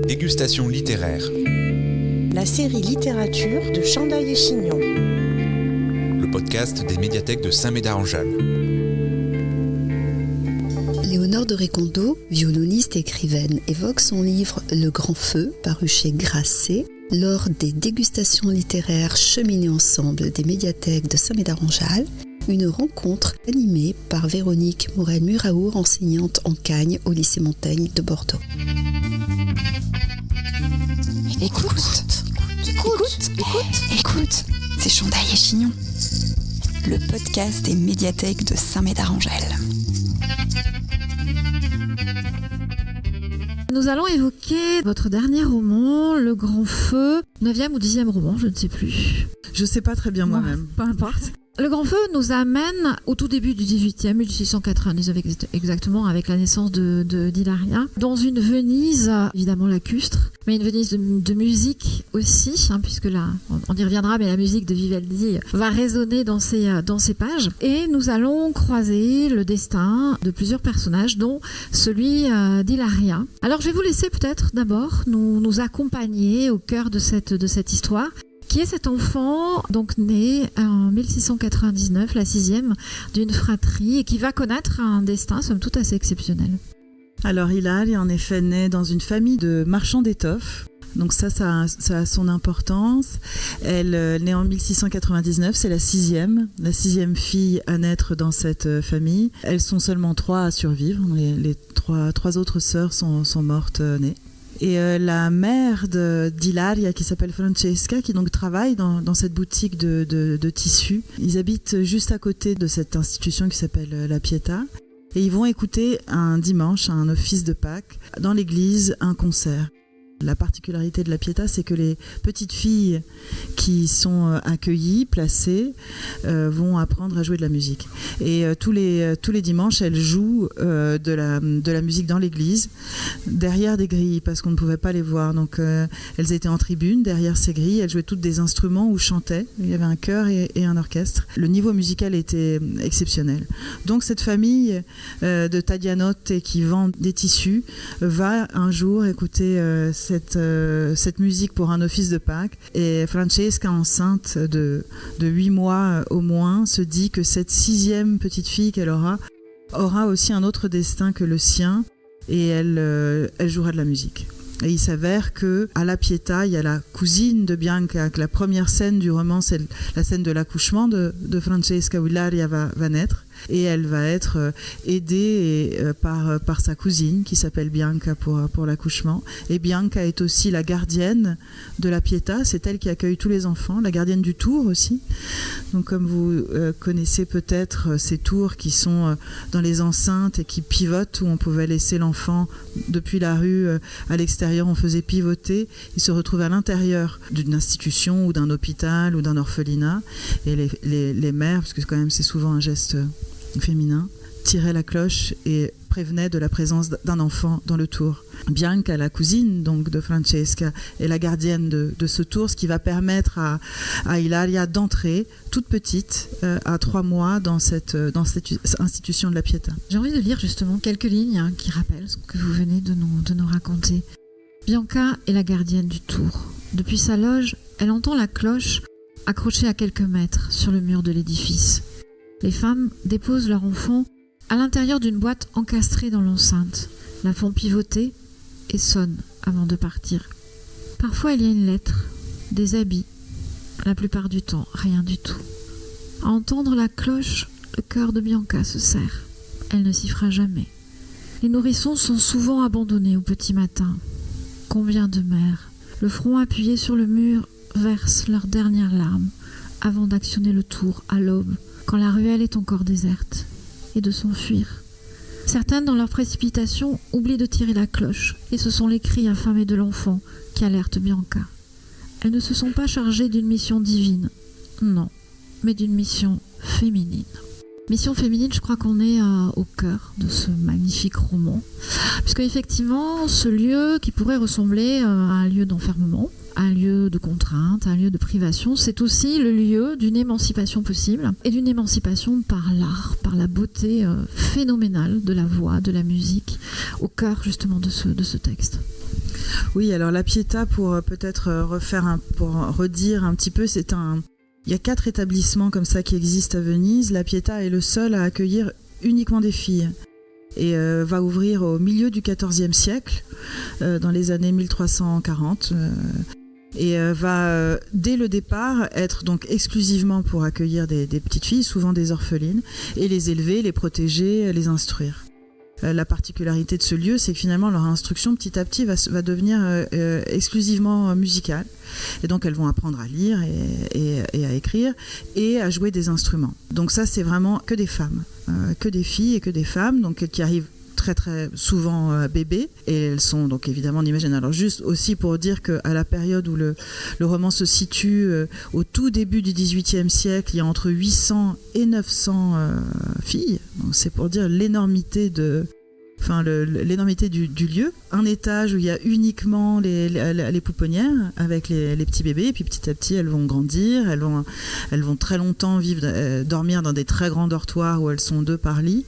Dégustation littéraire. La série littérature de Chandail et Chignon. Le podcast des médiathèques de Saint-Médard-en-Jalles. Léonore de Recondo, violoniste et écrivaine, évoque son livre Le Grand Feu, paru chez Grasset, lors des dégustations littéraires cheminées ensemble des médiathèques de Saint-Médard-en-Jalles, une rencontre animée par Véronique Morel-Muraour, enseignante en Cagne au lycée Montaigne de Bordeaux. Écoute, c'est Chandail et Chignon, le podcast des médiathèques de Saint-Médard-en-Jalles. Nous allons évoquer votre dernier roman, Le Grand Feu, 9e ou 10e roman, je ne sais plus. Je ne sais pas très bien moi-même. Peu importe. Le Grand Feu nous amène au tout début du 18e, 1699 exactement, avec la naissance d'Hilaria, dans une Venise, évidemment lacustre, mais une Venise de musique aussi, puisque là, on y reviendra, mais la musique de Vivaldi va résonner dans ces pages. Et nous allons croiser le destin de plusieurs personnages, dont celui d'Hilaria. Alors je vais vous laisser peut-être d'abord nous accompagner au cœur de cette histoire. Qui est cet enfant, donc né en 1699, la 6e d'une fratrie, et qui va connaître un destin, somme toute, assez exceptionnel. Alors Hilaria, en effet, naît dans une famille de marchands d'étoffes. Donc ça a son importance. Elle naît en 1699, c'est la sixième fille à naître dans cette famille. Elles sont seulement 3 à survivre. Les trois autres sœurs sont mortes nées. Et la mère d'Hilaria, qui s'appelle Francesca, qui donc travaille dans cette boutique de tissus, ils habitent juste à côté de cette institution qui s'appelle La Pietà. Et ils vont écouter un dimanche, à un office de Pâques, dans l'église, un concert. La particularité de La Pietà, c'est que les petites filles qui sont accueillies, placées, vont apprendre à jouer de la musique. Et tous les dimanches, elles jouent de la musique dans l'église, derrière des grilles, parce qu'on ne pouvait pas les voir. Donc elles étaient en tribune, derrière ces grilles, elles jouaient toutes des instruments ou chantaient. Il y avait un chœur et un orchestre. Le niveau musical était exceptionnel. Donc cette famille de taglianotte qui vend des tissus va un jour écouter cette musique pour un office de Pâques, et Francesca, enceinte de 8 mois au moins, se dit que cette 6e petite fille qu'elle aura aussi un autre destin que le sien, et elle jouera de la musique. Et il s'avère qu'à La Pietà, il y a la cousine de Bianca, que la première scène du roman, c'est la scène de l'accouchement de Francesca, où Hilaria va naître. Et elle va être aidée par sa cousine qui s'appelle Bianca pour l'accouchement. Et Bianca est aussi la gardienne de La Pietà, c'est elle qui accueille tous les enfants, la gardienne du tour aussi. Donc comme vous connaissez peut-être ces tours qui sont dans les enceintes et qui pivotent, où on pouvait laisser l'enfant depuis la rue à l'extérieur, on faisait pivoter, il se retrouve à l'intérieur d'une institution ou d'un hôpital ou d'un orphelinat, et les mères, parce que quand même c'est souvent un geste féminin, tirait la cloche et prévenait de la présence d'un enfant dans le tour. Bianca, la cousine donc de Francesca, est la gardienne de ce tour, ce qui va permettre à Hilaria d'entrer toute petite à 3 mois dans cette institution de La Pietà. J'ai envie de lire justement quelques lignes qui rappellent ce que vous venez de nous raconter. Bianca est la gardienne du tour. Depuis sa loge, elle entend la cloche accrochée à quelques mètres sur le mur de l'édifice. Les femmes déposent leur enfant à l'intérieur d'une boîte encastrée dans l'enceinte, la font pivoter et sonnent avant de partir. Parfois il y a une lettre, des habits, la plupart du temps rien du tout. À entendre la cloche, le cœur de Bianca se serre. Elle ne s'y fera jamais. Les nourrissons sont souvent abandonnés au petit matin. Combien de mères, le front appuyé sur le mur, versent leurs dernières larmes avant d'actionner le tour à l'aube, quand la ruelle est encore déserte, et de s'enfuir. Certaines, dans leur précipitation, oublient de tirer la cloche, et ce sont les cris affamés de l'enfant qui alertent Bianca. Elles ne se sont pas chargées d'une mission divine, non, mais d'une mission féminine. Mission féminine, je crois qu'on est au cœur de ce magnifique roman, puisque effectivement, ce lieu qui pourrait ressembler à un lieu d'enfermement, un lieu de contrainte, un lieu de privation. C'est aussi le lieu d'une émancipation possible et d'une émancipation par l'art, par la beauté phénoménale de la voix, de la musique, au cœur justement de ce texte. Oui, alors la Pietà, pour peut-être pour redire un petit peu, il y a 4 établissements comme ça qui existent à Venise. La Pietà est le seul à accueillir uniquement des filles et va ouvrir au milieu du XIVe siècle, dans les années 1340. Et va, dès le départ, être donc exclusivement pour accueillir des petites filles, souvent des orphelines, et les élever, les protéger, les instruire. La particularité de ce lieu, c'est que finalement leur instruction petit à petit va devenir exclusivement musicale. Et donc elles vont apprendre à lire et à écrire et à jouer des instruments. Donc ça, c'est vraiment que des femmes, que des filles et que des femmes, donc qui arrivent très très souvent bébés, et elles sont donc évidemment en imagine. Alors juste aussi pour dire qu'à la période où le roman se situe, au tout début du XVIIIe siècle, il y a entre 800 et 900 filles, donc c'est pour dire l'énormité l'énormité du lieu. Un étage où il y a uniquement les pouponnières avec les petits bébés, et puis petit à petit elles vont grandir, elles vont très longtemps dormir dans des très grands dortoirs où elles sont 2 par lit,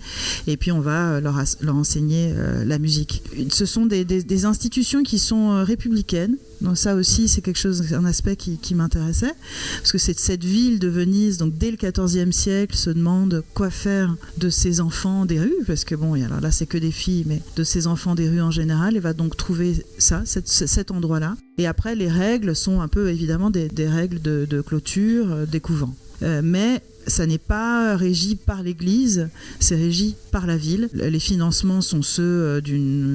et puis on va leur enseigner la musique. Ce sont des institutions qui sont républicaines. Donc ça aussi, c'est un aspect qui m'intéressait, parce que c'est cette ville de Venise, donc dès le XIVe siècle, se demande quoi faire de ces enfants des rues, parce que bon, alors là c'est que des filles, mais de ces enfants des rues en général, et va donc trouver cet endroit-là. Et après, les règles sont un peu évidemment des règles de clôture des couvents. Mais ça n'est pas régi par l'Église, c'est régi par la ville. Les financements sont ceux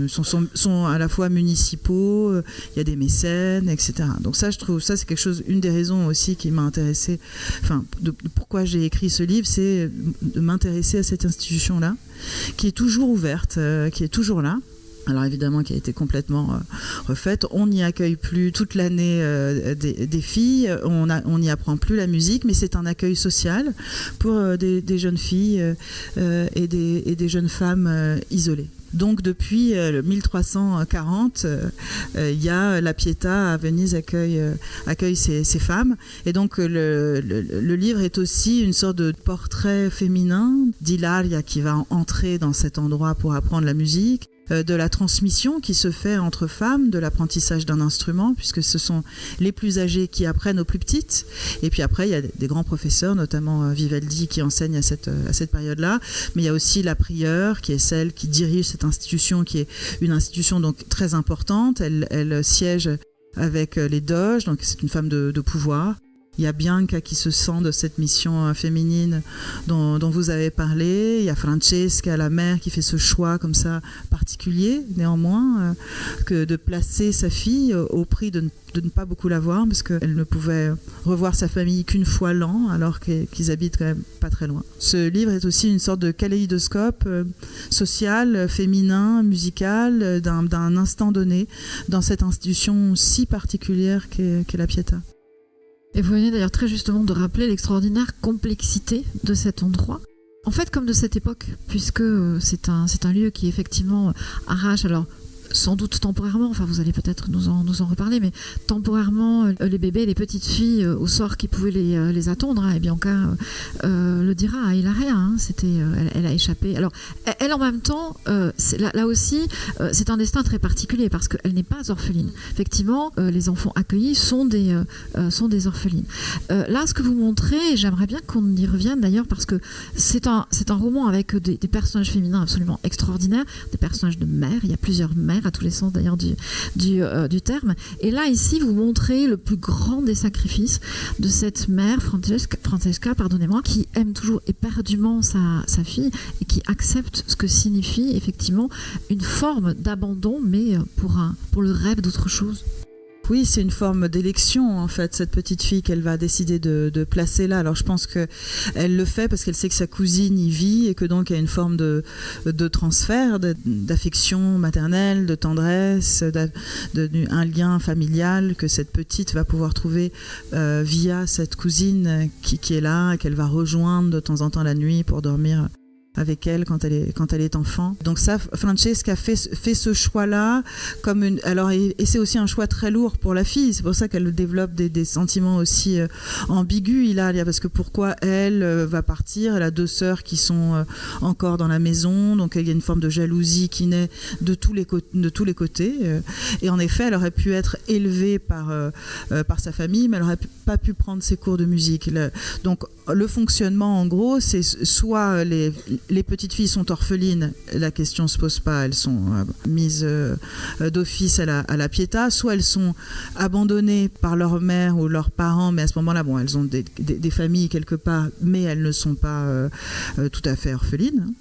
sont à la fois municipaux, il y a des mécènes, etc. Donc ça, je trouve, ça c'est quelque chose, une des raisons aussi qui m'a intéressée, de pourquoi j'ai écrit ce livre, c'est de m'intéresser à cette institution-là, qui est toujours ouverte, qui est toujours là. Alors évidemment qui a été complètement refaite. On n'y accueille plus toute l'année des filles, on n'y apprend plus la musique, mais c'est un accueil social pour des jeunes filles et des jeunes femmes isolées. Donc depuis 1340, il y a la Pietà à Venise accueille ces femmes. Et donc le livre est aussi une sorte de portrait féminin d'Hilaria qui va entrer dans cet endroit pour apprendre la musique, de la transmission qui se fait entre femmes, de l'apprentissage d'un instrument, puisque ce sont les plus âgées qui apprennent aux plus petites. Et puis après, il y a des grands professeurs, notamment Vivaldi, qui enseigne à cette période-là. Mais il y a aussi la prieure, qui est celle qui dirige cette institution, qui est une institution donc très importante. Elle siège avec les doges, donc c'est une femme de pouvoir. Il y a Bianca qui se sent de cette mission féminine dont vous avez parlé. Il y a Francesca, la mère, qui fait ce choix comme ça particulier, néanmoins, que de placer sa fille au prix de ne pas beaucoup la voir, parce qu'elle ne pouvait revoir sa famille qu'une fois l'an, alors qu'ils habitent quand même pas très loin. Ce livre est aussi une sorte de kaléidoscope social, féminin, musical, d'un instant donné, dans cette institution si particulière qu'est la Pietà. Et vous venez d'ailleurs très justement de rappeler l'extraordinaire complexité de cet endroit. En fait, comme de cette époque, puisque c'est un lieu qui effectivement arrache, alors sans doute temporairement, enfin vous allez peut-être nous en reparler, mais temporairement les bébés, les petites filles au sort qui pouvaient les attendre, et Bianca le dira à Hilaria, elle a échappé. Alors elle en même temps, là aussi, c'est un destin très particulier parce qu'elle n'est pas orpheline. Effectivement, les enfants accueillis sont des orphelines. Là, ce que vous montrez, et j'aimerais bien qu'on y revienne d'ailleurs, parce que c'est un roman avec des personnages féminins absolument extraordinaires, des personnages de mères, il y a plusieurs mères à tous les sens d'ailleurs du terme. Et là, ici, vous montrez le plus grand des sacrifices de cette mère, Francesca, qui aime toujours éperdument sa fille et qui accepte ce que signifie effectivement une forme d'abandon, mais pour le rêve d'autre chose. Oui, c'est une forme d'élection en fait, cette petite fille qu'elle va décider de placer là. Alors je pense qu'elle le fait parce qu'elle sait que sa cousine y vit et que donc il y a une forme de transfert, d'affection maternelle, de tendresse, un lien familial que cette petite va pouvoir trouver via cette cousine qui est là et qu'elle va rejoindre de temps en temps la nuit pour dormir avec elle quand elle est enfant. Donc ça, Francesca fait ce choix-là et c'est aussi un choix très lourd pour la fille. C'est pour ça qu'elle développe des sentiments aussi ambigus, Ilaria, parce que pourquoi elle va partir? Elle a 2 sœurs qui sont encore dans la maison, donc il y a une forme de jalousie qui naît de tous les côtés. Et en effet, elle aurait pu être élevée par sa famille, mais elle n'aurait pas pu prendre ses cours de musique. Donc le fonctionnement, en gros, c'est soit les petites filles sont orphelines, la question ne se pose pas, elles sont mises d'office à la Pietà, soit elles sont abandonnées par leur mère ou leurs parents, mais à ce moment-là, elles ont des familles quelque part, mais elles ne sont pas tout à fait orphelines.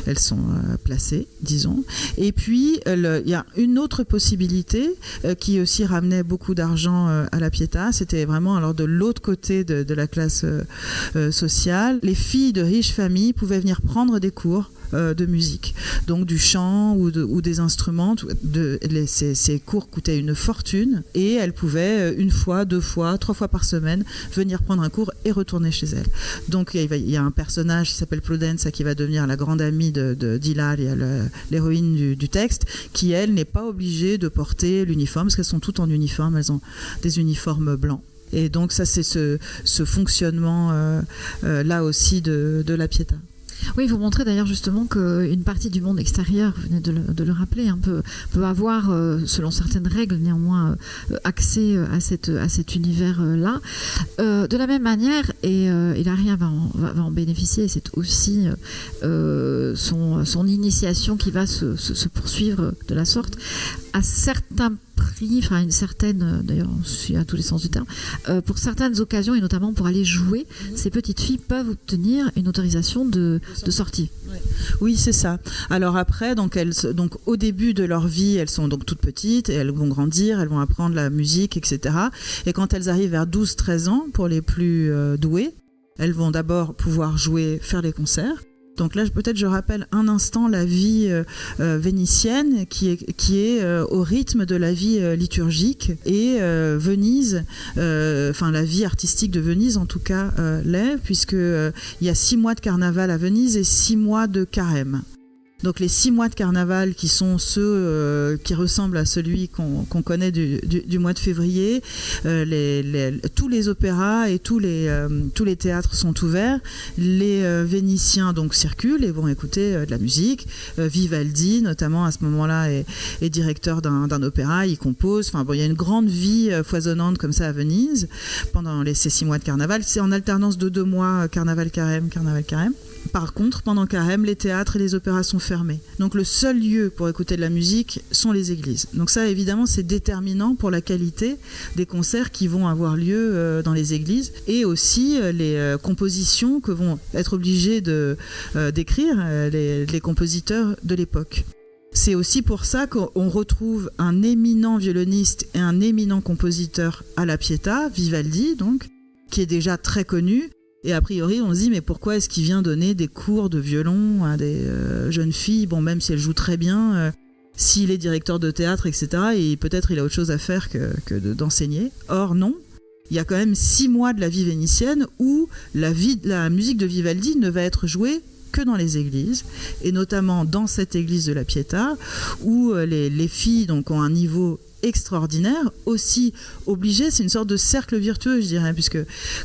Elles sont placées, disons. Et puis, il y a une autre possibilité qui aussi ramenait beaucoup d'argent à la Pietà. C'était vraiment alors de l'autre côté de la classe sociale. Les filles de riches familles pouvaient venir prendre des cours de musique, donc du chant ou des instruments. Ces cours coûtaient une fortune et elles pouvaient 1 fois, 2 fois, 3 fois par semaine venir prendre un cours et retourner chez elles. Donc il y a un personnage qui s'appelle Prudenza qui va devenir la grande amie d'Hilaria, l'héroïne du texte, qui elle n'est pas obligée de porter l'uniforme parce qu'elles sont toutes en uniforme, elles ont des uniformes blancs. Et donc ça c'est ce fonctionnement là aussi de la Pietà. Oui, vous montrez d'ailleurs justement qu'une partie du monde extérieur, vous venez de le rappeler, peut avoir, selon certaines règles néanmoins, accès à cet univers-là. De la même manière, et Hilaria va en bénéficier, c'est aussi son initiation qui va se poursuivre de la sorte, à certains prix, enfin une certaine, d'ailleurs on suit à tous les sens du terme, pour certaines occasions et notamment pour aller jouer, ces petites filles peuvent obtenir une autorisation de sortie. Oui, c'est ça. Alors après, donc au début de leur vie, elles sont donc toutes petites et elles vont grandir, elles vont apprendre la musique, etc. Et quand elles arrivent vers 12-13 ans, pour les plus douées, elles vont d'abord pouvoir jouer, faire des concerts. Donc là, peut-être je rappelle un instant la vie vénitienne qui est au rythme de la vie liturgique et Venise, la vie artistique de Venise en tout cas l'est, puisque il y a 6 mois de carnaval à Venise et 6 mois de carême. Donc les 6 mois de carnaval qui sont ceux qui ressemblent à celui qu'on connaît du mois de février, tous les opéras et tous les théâtres sont ouverts. Les Vénitiens donc circulent et vont écouter de la musique. Vivaldi notamment à ce moment-là est directeur d'un opéra, il compose. Il y a une grande vie foisonnante comme ça à Venise pendant ces 6 mois de carnaval. C'est en alternance de 2 mois carnaval-carême, carnaval-carême. Par contre, pendant carême, les théâtres et les opéras sont fermés. Donc le seul lieu pour écouter de la musique sont les églises. Donc ça, évidemment, c'est déterminant pour la qualité des concerts qui vont avoir lieu dans les églises et aussi les compositions que vont être obligés d'écrire les compositeurs de l'époque. C'est aussi pour ça qu'on retrouve un éminent violoniste et un éminent compositeur à la Pietà, Vivaldi, donc, qui est déjà très connu. Et a priori, on se dit, mais pourquoi est-ce qu'il vient donner des cours de violon à des jeunes filles, même si elles jouent très bien, s'il est directeur de théâtre, etc., et peut-être il a autre chose à faire que d'enseigner. Or, non. Il y a quand même 6 mois de la vie vénitienne où la musique de Vivaldi ne va être jouée que dans les églises, et notamment dans cette église de la Pietà, où les filles donc, ont un niveau extraordinaire, aussi obligé, c'est une sorte de cercle vertueux, je dirais, puisque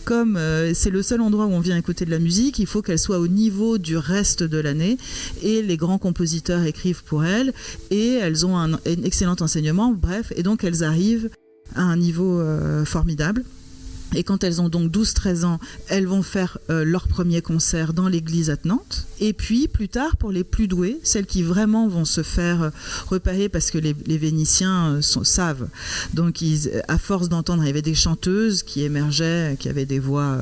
comme c'est le seul endroit où on vient écouter de la musique, il faut qu'elle soit au niveau du reste de l'année, et les grands compositeurs écrivent pour elles, et elles ont un excellent enseignement, bref, et donc elles arrivent à un niveau formidable. Et quand elles ont donc 12-13 ans, elles vont faire leur premier concert dans l'église à Nantes. Et puis, plus tard, pour les plus douées, celles qui vraiment vont se faire repérer parce que les Vénitiens savent. Donc, à force d'entendre, il y avait des chanteuses qui émergeaient, qui avaient des voix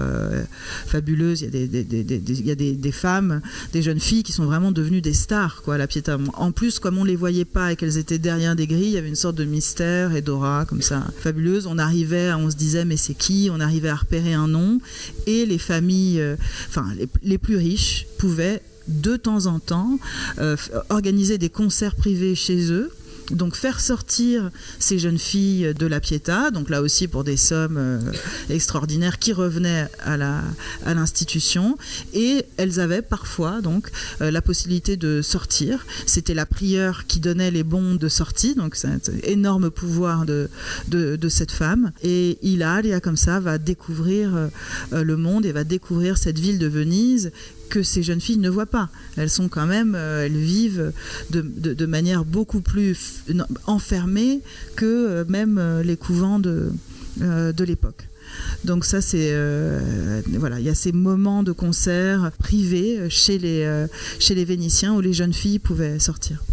fabuleuses. Il y a des femmes, des jeunes filles qui sont vraiment devenues des stars, quoi, à la Pietà. En plus, comme on ne les voyait pas et qu'elles étaient derrière des grilles, il y avait une sorte de mystère et d'aura, comme ça, fabuleuse. On se disait, mais c'est qui ? On arrivait à repérer un nom, et les familles, les plus riches pouvaient de temps en temps organiser des concerts privés chez eux donc faire sortir ces jeunes filles de la Pietà, donc là aussi pour des sommes extraordinaires qui revenaient à l'institution, et elles avaient parfois donc la possibilité de sortir. C'était la prieure qui donnait les bons de sortie, donc c'est un énorme pouvoir de cette femme, et Ilaria comme ça va découvrir le monde et va découvrir cette ville de Venise que ces jeunes filles ne voient pas. Elles sont quand même, elles vivent de manière beaucoup plus enfermée que même les couvents de l'époque. Donc ça, c'est voilà, il y a ces moments de concert privés chez les Vénitiens où les jeunes filles pouvaient sortir.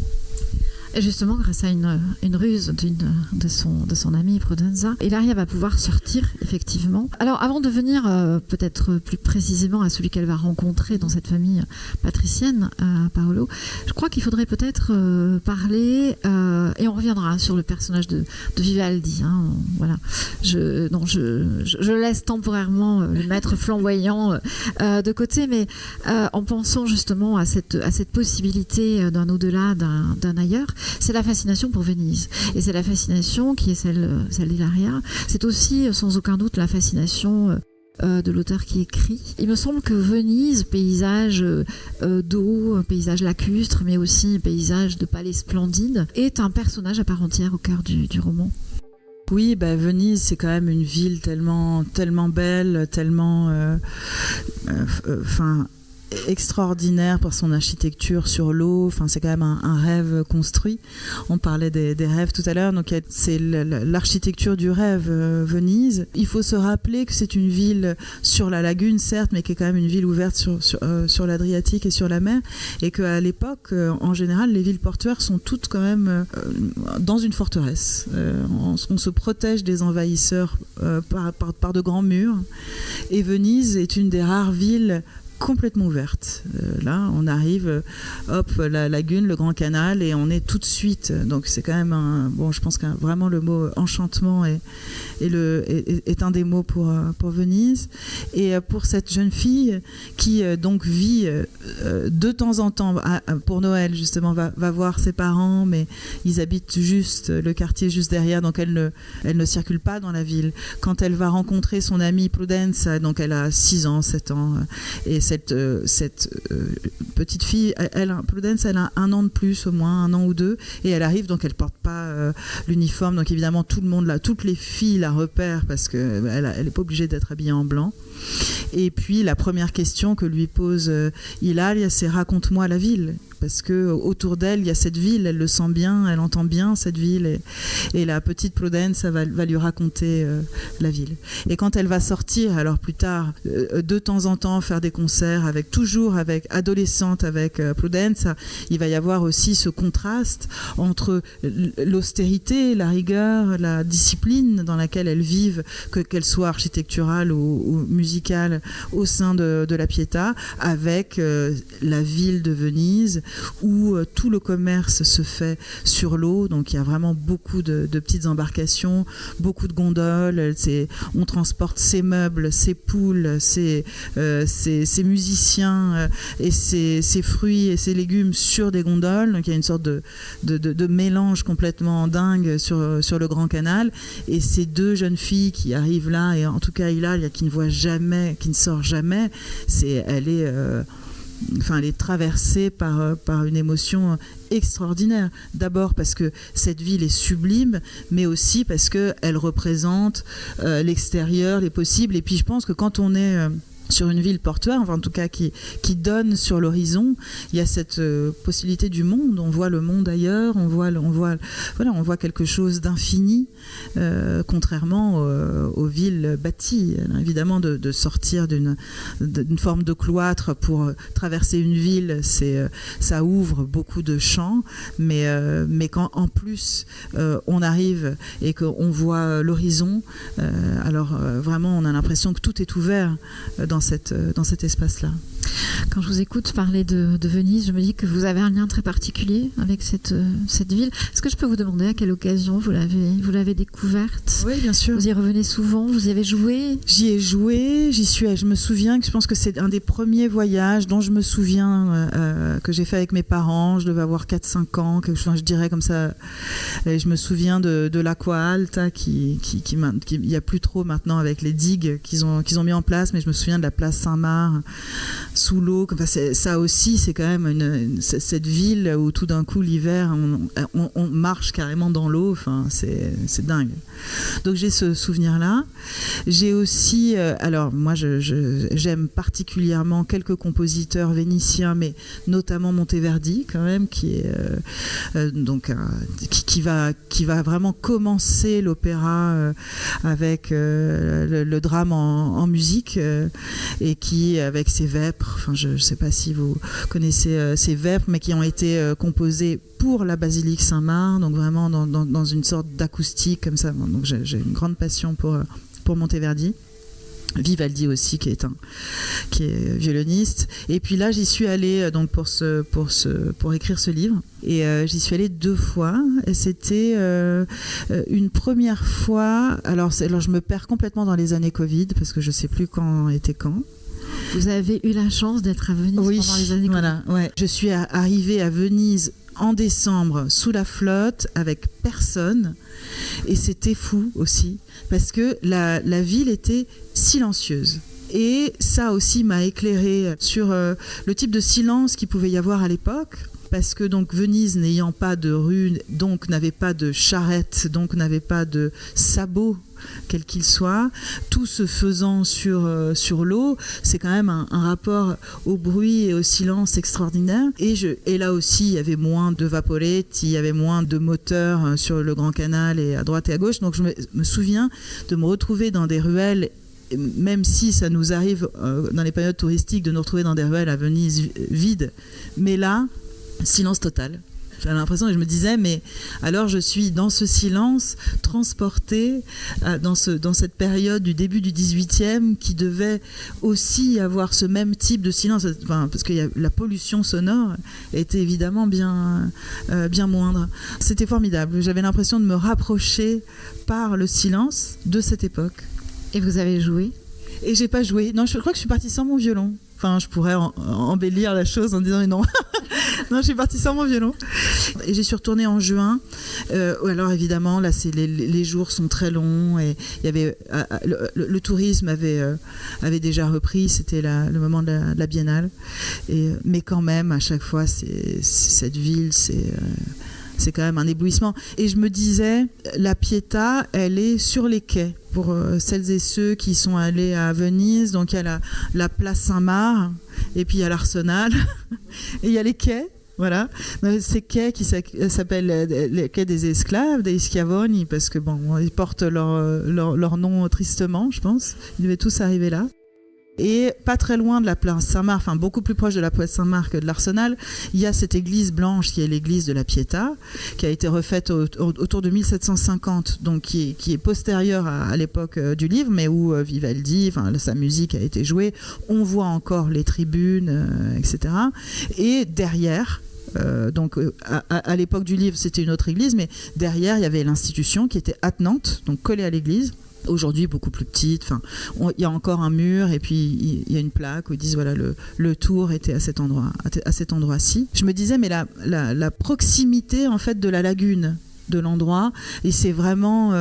Et justement, grâce à une ruse de son amie Prudenza, Ilaria va pouvoir sortir, effectivement. Alors, avant de venir peut-être plus précisément à celui qu'elle va rencontrer dans cette famille patricienne, Paolo, je crois qu'il faudrait peut-être parler, et on reviendra sur le personnage de Vivaldi. Hein, voilà. Je laisse temporairement le maître flamboyant de côté, mais en pensant justement à cette possibilité d'un au-delà, d'un ailleurs, c'est la fascination pour Venise. Et c'est la fascination qui est celle d'Hilaria. C'est aussi, sans aucun doute, la fascination de l'auteur qui écrit. Il me semble que Venise, paysage d'eau, paysage lacustre, mais aussi paysage de palais splendides, est un personnage à part entière au cœur du roman. Oui, Venise, c'est quand même une ville tellement belle, tellement extraordinaire par son architecture sur l'eau. Enfin, c'est quand même un rêve construit. On parlait des rêves tout à l'heure, donc c'est l'architecture du rêve, Venise. Il faut se rappeler que c'est une ville sur la lagune, certes, mais qui est quand même une ville ouverte sur l'Adriatique et sur la mer, et qu'à l'époque, en général, les villes portuaires sont toutes quand même dans une forteresse. On se protège des envahisseurs par de grands murs, et Venise est une des rares villes complètement ouverte. Là, on arrive, la lagune, le Grand Canal, et on est tout de suite. Donc, c'est quand même je pense que vraiment le mot enchantement est un des mots pour Venise. Et pour cette jeune fille qui donc vit de temps en temps, pour Noël justement, va voir ses parents, mais ils habitent juste le quartier juste derrière, donc elle ne circule pas dans la ville. Quand elle va rencontrer son amie Prudenza, donc elle a 6 ans, 7 ans, et cette petite fille, Prudenza, elle a 1 an de plus, au moins 1 an ou 2, et elle arrive, donc elle porte pas l'uniforme, donc évidemment tout le monde toutes les filles la repèrent parce que elle est pas obligée d'être habillée en blanc. Et puis la première question que lui pose Ilaria, c'est raconte-moi la ville, parce que autour d'elle il y a cette ville, elle le sent bien, elle entend bien cette ville, et la petite Prudenza va lui raconter la ville. Et quand elle va sortir, alors plus tard, de temps en temps faire des concerts toujours avec adolescente, avec Prudenza, il va y avoir aussi ce contraste entre l'austérité, la rigueur, la discipline dans laquelle elles vivent, qu'elle soit architecturale ou musicale au sein de la Pietà, avec la ville de Venise, où tout le commerce se fait sur l'eau. Donc il y a vraiment beaucoup de petites embarcations, beaucoup de gondoles, on transporte ses meubles, ses poules, ses musiciens et ses fruits et ses légumes sur des gondoles. Donc il y a une sorte de mélange complètement dingue sur le Grand Canal, et ces 2 jeunes filles qui arrivent là, et en tout cas Ilaria qui ne voit jamais, qui ne sort jamais, elle est traversée par une émotion extraordinaire. D'abord parce que cette ville est sublime, mais aussi parce qu'elle représente l'extérieur, les possibles. Et puis je pense que quand on est sur une ville portuaire, enfin en tout cas qui donne sur l'horizon, il y a cette possibilité du monde. On voit le monde ailleurs, on voit quelque chose d'infini, contrairement aux villes bâties. Alors, évidemment, de sortir d'une forme de cloître pour traverser une ville, ça ouvre beaucoup de champs, mais quand en plus on arrive et qu'on voit l'horizon, alors vraiment on a l'impression que tout est ouvert dans cet espace-là. Quand je vous écoute parler de Venise, je me dis que vous avez un lien très particulier avec cette ville. Est-ce que je peux vous demander à quelle occasion vous l'avez découverte ? Oui, bien sûr. Vous y revenez souvent ? Vous y avez joué ? J'y ai joué, je me souviens que je pense que c'est un des premiers voyages dont je me souviens que j'ai fait avec mes parents. Je devais avoir 4-5 ans, je dirais comme ça. Et je me souviens de l'Aqua Alta qui il n'y a plus trop maintenant avec les digues qu'ils ont mis en place, mais je me souviens de la place Saint-Marc sous l'eau. Enfin, ça aussi, c'est quand même cette ville où tout d'un coup l'hiver on marche carrément dans l'eau. Enfin, c'est dingue. Donc j'ai ce souvenir-là. J'ai aussi, alors moi j'aime particulièrement quelques compositeurs vénitiens, mais notamment Monteverdi quand même, qui est qui va vraiment commencer l'opéra avec le drame en musique et qui avec ses vêpres, enfin je ne sais pas si vous connaissez ces vêpres, mais qui ont été composés pour la basilique Saint-Marc, donc vraiment dans une sorte d'acoustique comme ça. Donc j'ai une grande passion pour Monteverdi. Vivaldi aussi qui est violoniste, et puis là j'y suis allée donc pour écrire ce livre, et j'y suis allée 2 fois, et c'était une première fois, alors je me perds complètement dans les années Covid parce que je sais plus quand était quand. Vous avez eu la chance d'être à Venise pendant les années Covid. Voilà, ouais. Je suis arrivée à Venise en décembre sous la flotte avec personne, et c'était fou aussi parce que la ville était silencieuse, et ça aussi m'a éclairée sur le type de silence qu'il pouvait y avoir à l'époque, parce que donc Venise n'ayant pas de rue, donc n'avait pas de charrette, donc n'avait pas de sabots quel qu'il soit, tout se faisant sur l'eau, c'est quand même un rapport au bruit et au silence extraordinaire. Et là aussi, il y avait moins de vaporetti, il y avait moins de moteurs sur le Grand Canal et à droite et à gauche. Donc je me souviens de me retrouver dans des ruelles, même si ça nous arrive dans les périodes touristiques de nous retrouver dans des ruelles à Venise vides, mais là, silence total. J'avais l'impression, et je me disais, mais alors je suis dans ce silence, transportée dans cette période du début du 18e qui devait aussi avoir ce même type de silence, enfin, parce que la pollution sonore était évidemment bien moindre. C'était formidable. J'avais l'impression de me rapprocher par le silence de cette époque. Et vous avez joué ? Et j'ai pas joué. Non, je crois que je suis partie sans mon violon. Enfin, je pourrais embellir la chose en disant mais non. Non, je suis partie sans mon violon. Et j'y suis retournée en juin. Alors évidemment, là, les jours sont très longs, et il y avait le tourisme avait déjà repris. C'était le moment de la biennale. Mais quand même, à chaque fois, cette ville, c'est quand même un éblouissement. Et je me disais, la Pietà, elle est sur les quais. Pour celles et ceux qui sont allés à Venise, donc il y a la place Saint-Marc, et puis il y a l'Arsenal, et il y a les quais. Voilà, ces quais qui s'appellent les quais des esclaves, des Schiavoni, parce que bon, ils portent leur nom tristement, je pense. Ils devaient tous arriver là. Et pas très loin de la place Saint-Marc, enfin beaucoup plus proche de la place Saint-Marc que de l'Arsenal, il y a cette église blanche qui est l'église de la Pietà, qui a été refaite autour de 1750, donc qui est postérieure à l'époque du livre, mais où Vivaldi, enfin sa musique a été jouée. On voit encore les tribunes, etc. Et derrière, donc à l'époque du livre, c'était une autre église, mais derrière, il y avait l'institution qui était attenante, donc collée à l'église. Aujourd'hui beaucoup plus petite, enfin, il y a encore un mur, et puis il y a une plaque où ils disent voilà, le tour était à cet endroit-ci. Je me disais, mais la proximité en fait de la lagune de l'endroit, et c'est vraiment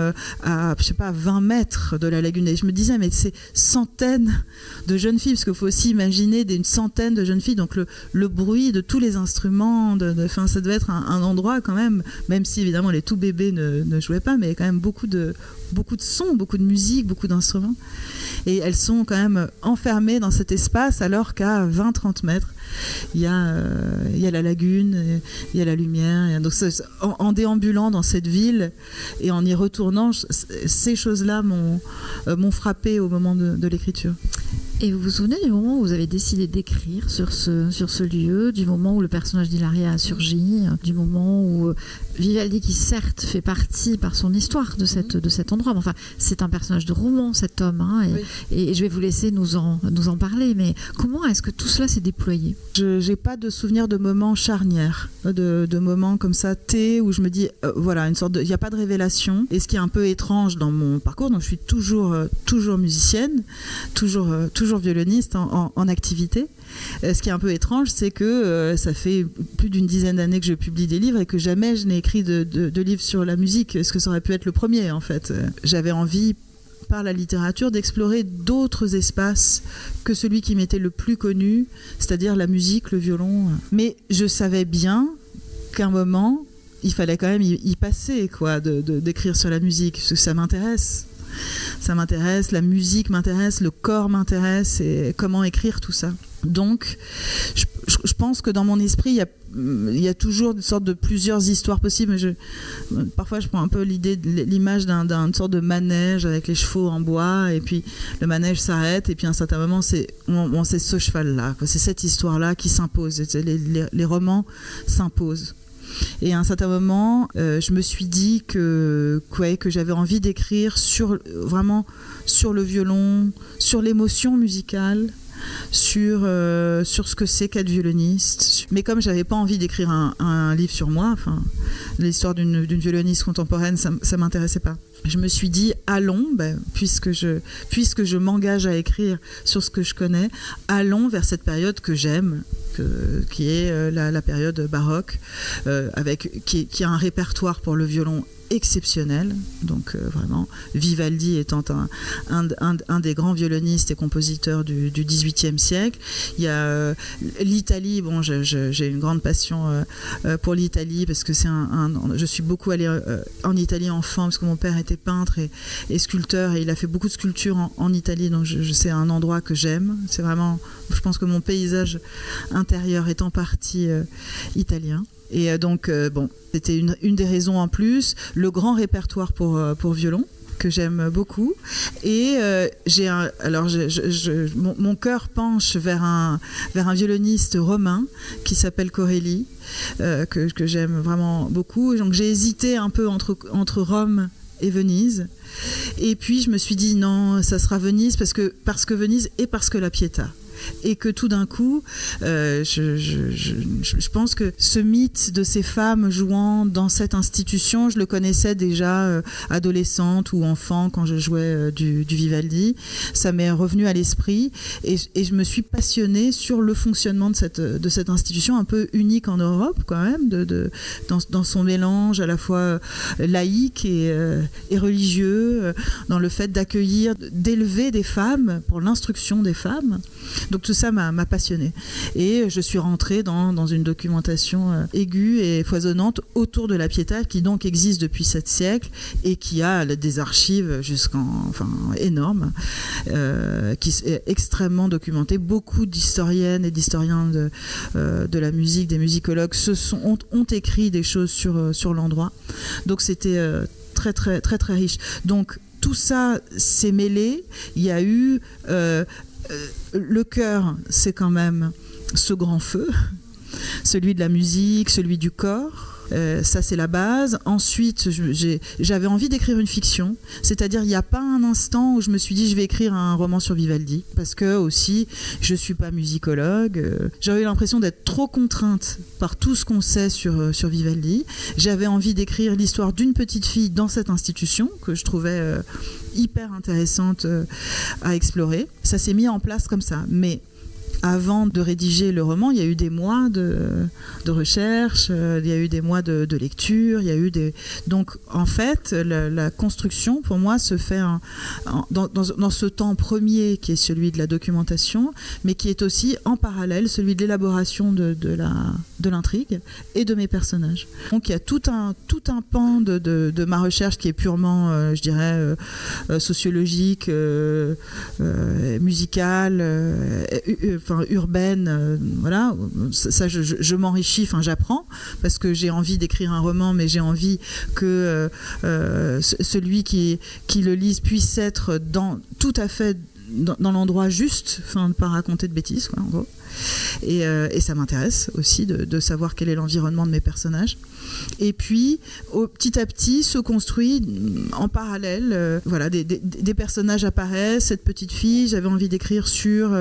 à 20 mètres de la lagune, et je me disais, mais c'est centaines de jeunes filles, parce qu'il faut aussi imaginer une centaine de jeunes filles, donc le bruit de tous les instruments, ça devait être un endroit quand même si évidemment les tout bébés ne jouaient pas, mais quand même beaucoup de sons, beaucoup de musique, beaucoup d'instruments, et elles sont quand même enfermées dans cet espace, alors qu'à 20-30 mètres il y a la lagune, il y a la lumière, donc en déambulant dans cette ville et en y retournant, ces choses-là m'ont frappé au moment de l'écriture. Et vous vous souvenez du moment où vous avez décidé d'écrire sur ce lieu, du moment où le personnage d'Hilaria a surgi, du moment où Vivaldi, qui certes fait partie par son histoire de cet endroit, mais enfin c'est un personnage de roman, cet homme, hein, et je vais vous laisser nous en parler, mais comment est-ce que tout cela s'est déployé ? Je n'ai pas de souvenir de moments charnières, de moments comme ça, où je me dis, voilà, il n'y a pas de révélation. Et ce qui est un peu étrange dans mon parcours, donc je suis toujours musicienne, toujours violoniste en activité. Ce qui est un peu étrange, c'est que ça fait plus d'une dizaine d'années que je publie des livres et que jamais je n'ai écrit de livre sur la musique, ce que ça aurait pu être le premier en fait. J'avais envie, par la littérature, d'explorer d'autres espaces que celui qui m'était le plus connu, c'est-à-dire la musique, le violon. Mais je savais bien qu'à un moment, il fallait quand même y passer, quoi, d'écrire sur la musique, parce que ça m'intéresse. Ça m'intéresse, la musique m'intéresse, le corps m'intéresse, et comment écrire tout ça. Donc, je pense que dans mon esprit, il y a toujours une sorte de plusieurs histoires possibles. Parfois, je prends un peu l'image d'une sorte de manège avec les chevaux en bois, et puis le manège s'arrête, et puis à un certain moment, c'est ce cheval-là, quoi. C'est cette histoire-là qui s'impose. Les romans s'imposent. Et à un certain moment, je me suis dit que j'avais envie d'écrire vraiment sur le violon, sur l'émotion musicale, sur ce que c'est qu'être violoniste. Mais comme j'avais pas envie d'écrire un livre sur moi, enfin, l'histoire d'une violoniste contemporaine, ça m'intéressait pas. Je me suis dit, allons, puisque je m'engage à écrire sur ce que je connais, allons vers cette période que j'aime, qui est la période baroque, qui a un répertoire pour le violon exceptionnel. Donc vraiment, Vivaldi étant un des grands violonistes et compositeurs du XVIIIe siècle. Il y a l'Italie. Bon, j'ai une grande passion pour l'Italie, parce que je suis beaucoup allée en Italie enfant, parce que mon père était peintre et sculpteur, et il a fait beaucoup de sculptures en Italie, donc c'est un endroit que j'aime. C'est vraiment, je pense que mon paysage intérieur est en partie italien. Et donc, c'était une des raisons en plus, le grand répertoire pour violon, que j'aime beaucoup. Et mon cœur penche vers un violoniste romain qui s'appelle Corelli, que j'aime vraiment beaucoup. Donc, j'ai hésité un peu entre Rome et Venise. Et puis, je me suis dit, non, ça sera Venise, parce que Venise et parce que la Pietà. Et que tout d'un coup, je pense que ce mythe de ces femmes jouant dans cette institution, je le connaissais déjà adolescente ou enfant quand je jouais du Vivaldi. Ça m'est revenu à l'esprit, et je me suis passionnée sur le fonctionnement de cette institution un peu unique en Europe quand même, dans son mélange à la fois laïque et religieux, dans le fait d'accueillir, d'élever des femmes pour l'instruction des femmes. Donc tout ça m'a passionnée. Et je suis rentrée dans une documentation aiguë et foisonnante autour de la Pietà, qui donc existe depuis 7 siècles et qui a des archives énormes, qui est extrêmement documentée. Beaucoup d'historiennes et d'historiens de la musique, des musicologues ont écrit des choses sur l'endroit. Donc c'était très très très très riche. Donc tout ça s'est mêlé. Il y a eu le cœur, c'est quand même ce grand feu, celui de la musique, celui du corps. Ça, c'est la base. Ensuite, j'avais envie d'écrire une fiction, c'est-à-dire il n'y a pas un instant où je me suis dit je vais écrire un roman sur Vivaldi, parce que aussi je suis pas musicologue. J'avais eu l'impression d'être trop contrainte par tout ce qu'on sait sur Vivaldi. J'avais envie d'écrire l'histoire d'une petite fille dans cette institution que je trouvais hyper intéressante à explorer. Ça s'est mis en place comme ça, mais avant de rédiger le roman, il y a eu des mois de recherche, il y a eu des mois de lecture, il y a eu des... Donc, en fait, la construction, pour moi, se fait dans ce temps premier qui est celui de la documentation, mais qui est aussi, en parallèle, celui de l'élaboration de l'intrigue et de mes personnages. Donc, il y a tout un pan de ma recherche qui est purement, je dirais, sociologique, musicale, urbaine, voilà. Ça, je m'enrichis, j'apprends, parce que j'ai envie d'écrire un roman, mais j'ai envie que celui qui le lise puisse être tout à fait dans l'endroit juste, ne pas raconter de bêtises, quoi, en gros. Et ça m'intéresse aussi de savoir quel est l'environnement de mes personnages. Et puis, petit à petit, se construit en parallèle. Des personnages apparaissent. Cette petite fille, j'avais envie d'écrire sur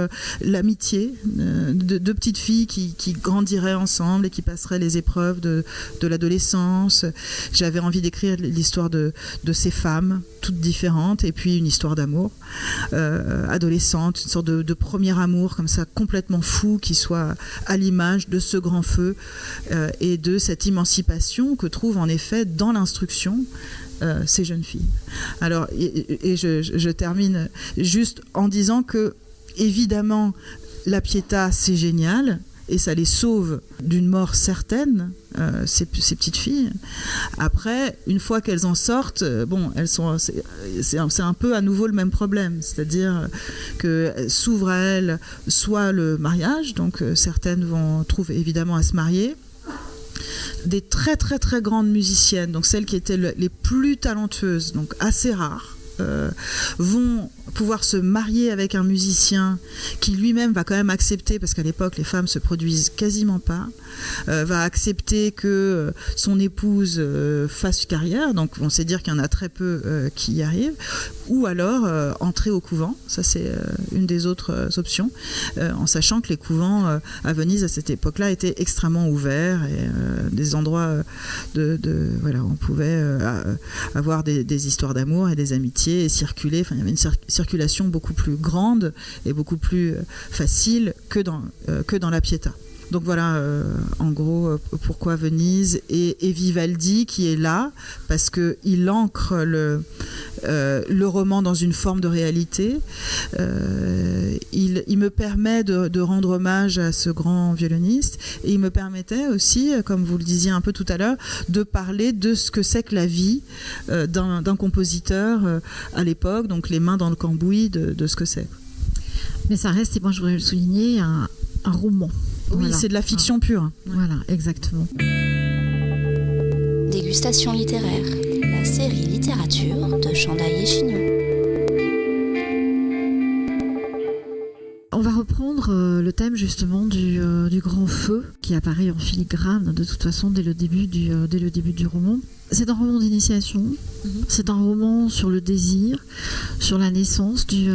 l'amitié de deux petites filles qui grandiraient ensemble et qui passeraient les épreuves de l'adolescence. J'avais envie d'écrire l'histoire de ces femmes, toutes différentes, et puis une histoire d'amour adolescente, une sorte de premier amour comme ça, complètement fou, qui soit à l'image de ce grand feu et de cette émancipation que trouvent en effet dans l'instruction ces jeunes filles. Alors, et je termine juste en disant que, évidemment, la Pietà, c'est génial, et ça les sauve d'une mort certaine, ces petites filles. Après, une fois qu'elles en sortent, c'est un peu à nouveau le même problème, c'est-à-dire que s'ouvre à elles soit le mariage, donc certaines trouvent évidemment à se marier. Des très très très grandes musiciennes, donc celles qui étaient les plus talentueuses, donc assez rares, vont pouvoir se marier avec un musicien qui lui-même va quand même accepter, parce qu'à l'époque les femmes se produisent quasiment pas, va accepter que son épouse fasse carrière, donc on sait dire qu'il y en a très peu qui y arrivent, ou alors entrer au couvent, ça c'est une des autres options, en sachant que les couvents à Venise à cette époque-là étaient extrêmement ouverts et des endroits où on pouvait avoir des histoires d'amour et des amitiés et circuler, il y avait une circulation beaucoup plus grande et beaucoup plus facile que dans la Pietà. Donc voilà, en gros, pourquoi Venise et Vivaldi qui est là, parce qu'il ancre le roman dans une forme de réalité. Il me permet de rendre hommage à ce grand violoniste, et il me permettait aussi, comme vous le disiez un peu tout à l'heure, de parler de ce que c'est que la vie d'un compositeur à l'époque, donc les mains dans le cambouis de ce que c'est. Mais ça reste, et moi je voudrais le souligner, un roman. Oui, voilà. C'est de la fiction pure. Voilà, exactement. Dégustation littéraire, la série littérature de Chandaille et Chignon. On va reprendre le thème justement du grand feu qui apparaît en filigrane de toute façon dès le début du roman. C'est un roman d'initiation, c'est un roman sur le désir, sur la naissance du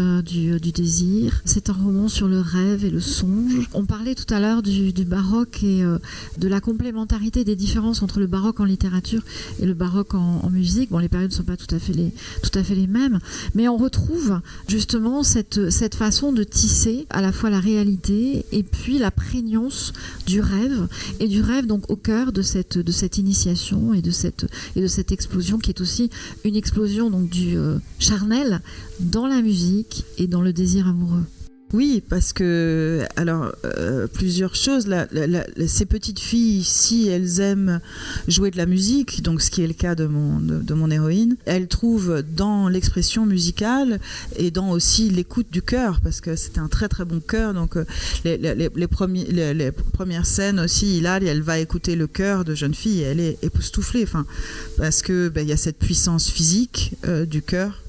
désir, c'est un roman sur le rêve et le songe. On parlait tout à l'heure du baroque et de la complémentarité des différences entre le baroque en littérature et le baroque en musique. Bon, les périodes ne sont pas tout à fait les mêmes, mais on retrouve justement cette façon de tisser à la fois la réalité et puis la prégnance du rêve, et du rêve donc au cœur de cette initiation et de cette explosion qui est aussi une explosion donc du charnel dans la musique et dans le désir amoureux. Oui, parce que, plusieurs choses. Ces petites filles, si elles aiment jouer de la musique, donc ce qui est le cas de mon héroïne, elles trouvent dans l'expression musicale et dans aussi l'écoute du chœur, parce que c'était un très très bon chœur. Donc les premières scènes aussi, elle va écouter le chœur de jeunes filles et elle est époustouflée, parce que y a cette puissance physique du chœur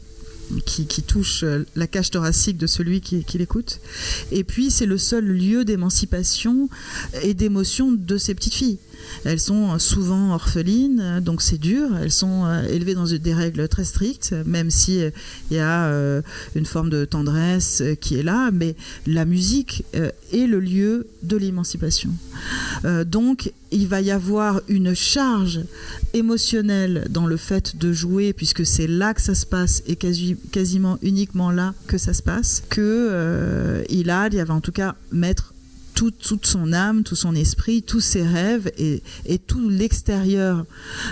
qui touche la cage thoracique de celui qui l'écoute. Et puis c'est le seul lieu d'émancipation et d'émotion de ces petites filles. Elles sont souvent orphelines, donc c'est dur. Elles sont élevées dans des règles très strictes, même si il y a une forme de tendresse qui est là, mais la musique est le lieu de l'émancipation. Donc il va y avoir une charge émotionnelle dans le fait de jouer, puisque c'est là que ça se passe et quasiment uniquement là que ça se passe, il va en tout cas mettre toute son âme, tout son esprit, tous ses rêves et tout l'extérieur.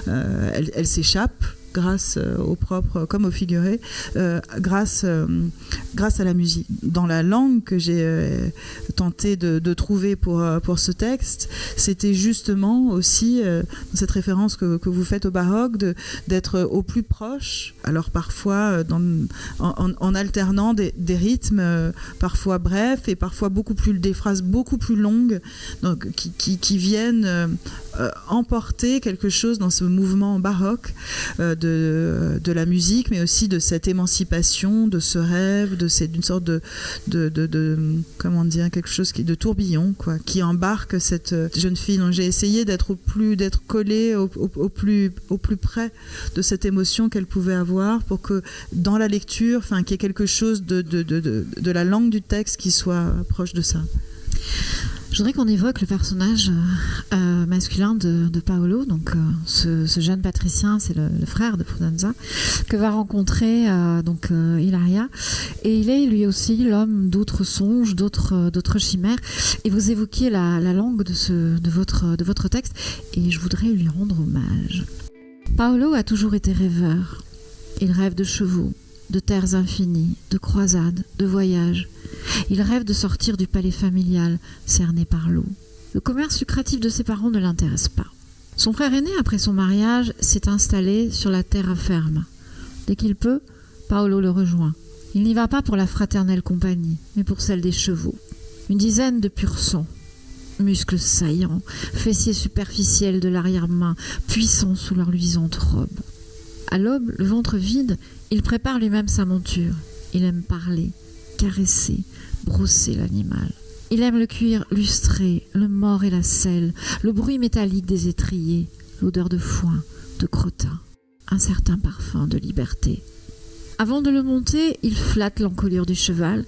Elle s'échappe grâce au propre comme au figuré, grâce à la musique. Dans la langue que j'ai tenté de trouver pour ce texte, c'était justement aussi cette référence que vous faites au baroque, d'être au plus proche, alors parfois en alternant des rythmes parfois brefs et parfois des phrases beaucoup plus longues, donc qui viennent emporter quelque chose dans ce mouvement baroque de la musique, mais aussi de cette émancipation, de ce rêve, d'une sorte de comment dire, quelque chose de tourbillon, quoi, qui embarque cette jeune fille. Donc j'ai essayé d'être collée au plus près de cette émotion qu'elle pouvait avoir, pour que dans la lecture, qu'il y ait quelque chose de la langue du texte qui soit proche de ça. Je voudrais qu'on évoque le personnage masculin de Paolo, donc ce jeune patricien, c'est le frère de Prudenza, que va rencontrer Ilaria. Et il est lui aussi l'homme d'autres songes, d'autres chimères. Et vous évoquiez la langue de votre texte, et je voudrais lui rendre hommage. Paolo a toujours été rêveur. Il rêve de chevaux, de terres infinies, de croisades, de voyages. Il rêve de sortir du palais familial, cerné par l'eau. Le commerce lucratif de ses parents ne l'intéresse pas. Son frère aîné, après son mariage, s'est installé sur la terre ferme. Dès qu'il peut, Paolo le rejoint. Il n'y va pas pour la fraternelle compagnie, mais pour celle des chevaux. Une dizaine de pur sang. Muscles saillants, fessiers superficiels de l'arrière-main, puissants sous leur luisante robe. À l'aube, le ventre vide, il prépare lui-même sa monture. Il aime parler, caresser, brosser l'animal. Il aime le cuir lustré, le mors et la selle, le bruit métallique des étriers, l'odeur de foin, de crottin, un certain parfum de liberté. Avant de le monter, il flatte l'encolure du cheval.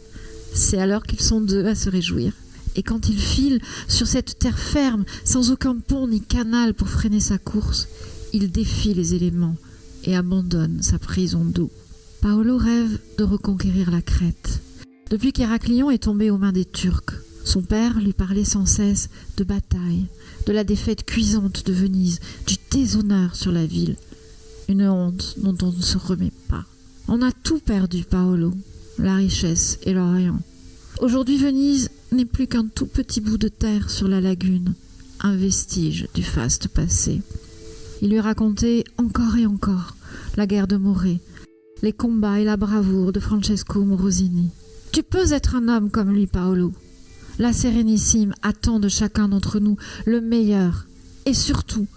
C'est alors qu'ils sont deux à se réjouir. Et quand il file sur cette terre ferme, sans aucun pont ni canal pour freiner sa course, il défie les éléments et abandonne sa prison d'eau. Paolo rêve de reconquérir la Crète. Depuis qu'Héraclion est tombé aux mains des Turcs, son père lui parlait sans cesse de bataille, de la défaite cuisante de Venise, du déshonneur sur la ville. Une honte dont on ne se remet pas. On a tout perdu, Paolo, la richesse et l'Orient. Aujourd'hui, Venise n'est plus qu'un tout petit bout de terre sur la lagune, un vestige du faste passé. Il lui racontait encore et encore la guerre de Morée, les combats et la bravoure de Francesco Morosini. Tu peux être un homme comme lui, Paolo. La Sérénissime attend de chacun d'entre nous le meilleur. Et surtout,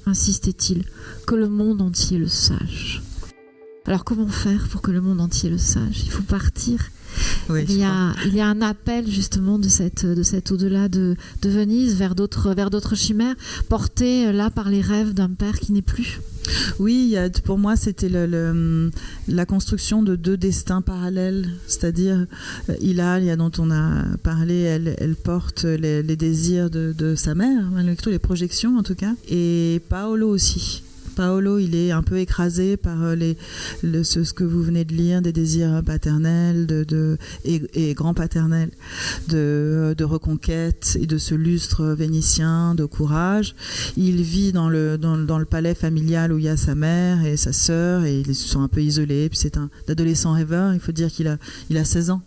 insistait-il, que le monde entier le sache. Alors comment faire pour que le monde entier le sache ? Il faut partir. Oui, il y a un appel justement de cet au-delà de Venise vers d'autres chimères, portées là par les rêves d'un père qui n'est plus. Oui, pour moi c'était la construction de deux destins parallèles, c'est-à-dire Ilaria dont on a parlé, elle porte les désirs de sa mère, malgré tout, les projections en tout cas, et Paolo aussi. Paolo, il est un peu écrasé par ce que vous venez de lire, des désirs paternels et grands-paternels, de reconquête et de ce lustre vénitien, de courage. Il vit dans le palais familial où il y a sa mère et sa sœur, et ils se sont un peu isolés. Puis c'est un adolescent rêveur, il faut dire qu'il a 16 ans.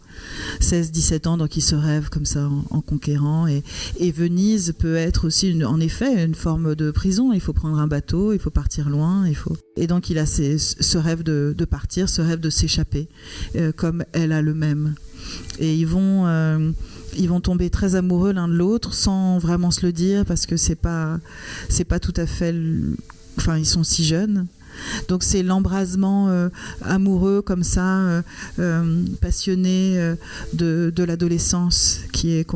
16-17 ans, donc il se rêve comme ça en conquérant, et Venise peut être aussi en effet une forme de prison. Il faut prendre un bateau, il faut partir loin, et donc il a ce rêve de partir, ce rêve de s'échapper, comme elle a le même, et ils vont tomber très amoureux l'un de l'autre sans vraiment se le dire, parce que c'est pas tout à fait ils sont si jeunes. Donc c'est l'embrasement amoureux comme ça, passionné de l'adolescence, qui est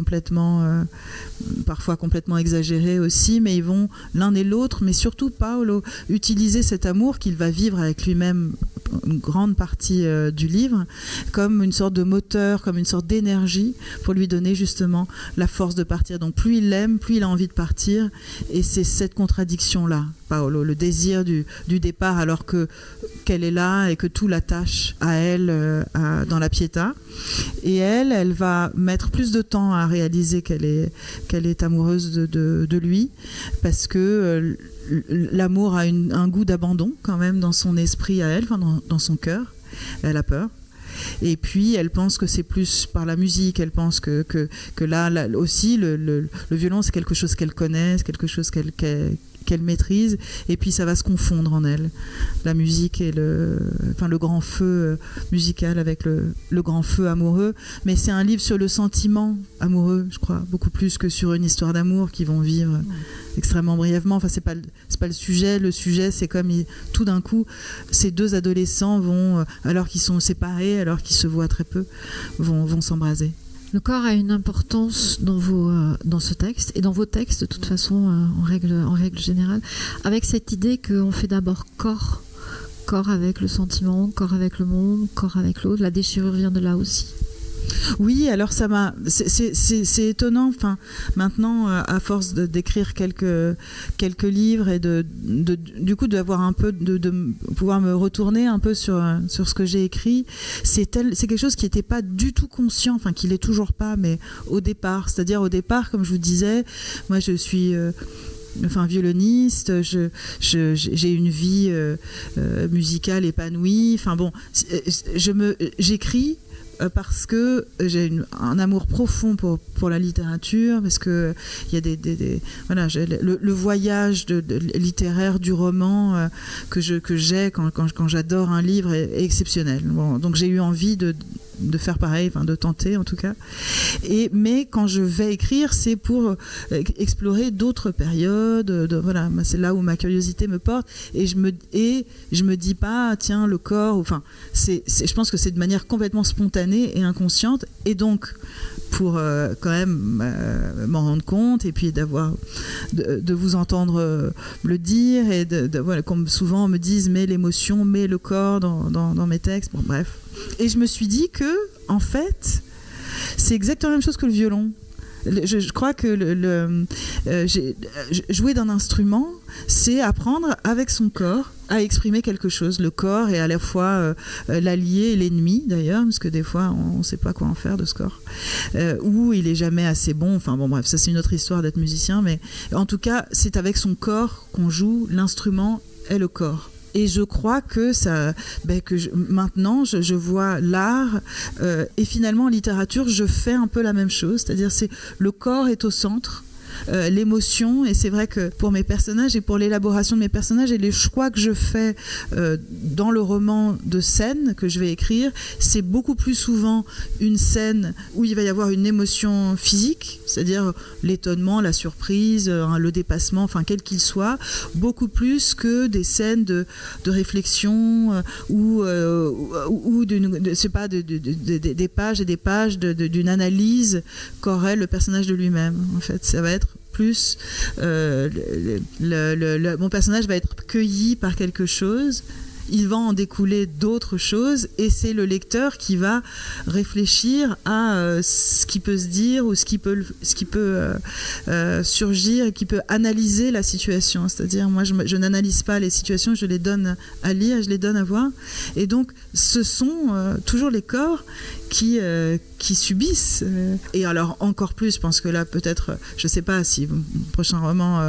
parfois complètement exagéré aussi, mais ils vont l'un et l'autre, mais surtout Paolo, utiliser cet amour qu'il va vivre avec lui-même une grande partie du livre, comme une sorte de moteur, comme une sorte d'énergie pour lui donner justement la force de partir. Donc plus il l'aime, plus il a envie de partir, et c'est cette contradiction-là, Paolo, le désir du départ alors qu'elle est là et que tout l'attache à elle dans la Pietà, et elle va mettre plus de temps à réaliser qu'elle est amoureuse de lui, parce que l'amour a un goût d'abandon quand même dans son esprit à elle, dans son cœur. Elle a peur. Et puis elle pense que c'est plus par la musique, elle pense que là aussi le violon c'est quelque chose qu'elle connaît, c'est quelque chose qu'elle maîtrise, et puis ça va se confondre en elle, la musique et le grand feu musical avec le grand feu amoureux. Mais c'est un livre sur le sentiment amoureux, je crois, beaucoup plus que sur une histoire d'amour qu'ils vont vivre extrêmement brièvement. Enfin, c'est pas le sujet. Le sujet, c'est comme tout d'un coup, ces deux adolescents vont, alors qu'ils sont séparés, alors qu'ils se voient très peu, vont s'embraser. Le corps a une importance dans ce texte et dans vos textes de toute façon en règle générale, avec cette idée qu'on fait d'abord corps avec le sentiment, corps avec le monde, corps avec l'autre. La déchirure vient de là aussi. Oui, alors c'est étonnant. Enfin, maintenant, à force d'écrire quelques livres et du coup d'avoir un peu de pouvoir me retourner un peu sur ce que j'ai écrit, c'est quelque chose qui n'était pas du tout conscient, enfin qui l'est toujours pas, mais au départ, comme je vous disais, moi je suis violoniste, j'ai une vie musicale épanouie. Enfin bon, j'écris parce que j'ai un amour profond pour la littérature, parce que il y a voilà, le voyage littéraire du roman que j'ai quand j'adore un livre est exceptionnel. Bon, donc j'ai eu envie de faire pareil, de tenter en tout cas. Mais quand je vais écrire, c'est pour explorer d'autres périodes. Voilà, c'est là où ma curiosité me porte. Et je me dis pas, tiens, le corps. Enfin, je pense que c'est de manière complètement spontanée et inconsciente. Et donc, pour quand même m'en rendre compte et puis de vous entendre le dire et voilà, comme souvent on me dise, mets l'émotion, mets le corps dans mes textes. Bon, bref. Et je me suis dit que, en fait, c'est exactement la même chose que le violon. Je crois que jouer d'un instrument, c'est apprendre avec son corps à exprimer quelque chose. Le corps est à la fois l'allié et l'ennemi, d'ailleurs, parce que des fois, on ne sait pas quoi en faire de ce corps. Ou il n'est jamais assez bon. Enfin bon, bref, ça c'est une autre histoire d'être musicien. Mais en tout cas, c'est avec son corps qu'on joue. L'instrument est le corps. Et je crois que maintenant, je vois l'art et finalement en littérature, je fais un peu la même chose. C'est-à-dire, le corps est au centre. L'émotion, et c'est vrai que pour mes personnages et pour l'élaboration de mes personnages et les choix que je fais dans le roman de scène que je vais écrire, c'est beaucoup plus souvent une scène où il va y avoir une émotion physique, c'est-à-dire l'étonnement, la surprise, le dépassement, enfin quel qu'il soit, beaucoup plus que des scènes de réflexion ou des pages et des pages d'une analyse qu'aurait le personnage de lui-même. En fait, ça va être plus mon personnage va être cueilli par quelque chose, il va en découler d'autres choses et c'est le lecteur qui va réfléchir à ce qui peut se dire ou ce qui peut surgir et qui peut analyser la situation. C'est-à-dire, moi, je n'analyse pas les situations, je les donne à lire, je les donne à voir. Et donc, ce sont toujours les corps qui subissent. Et alors, encore plus, je pense que là, peut-être, je ne sais pas si mon prochain roman,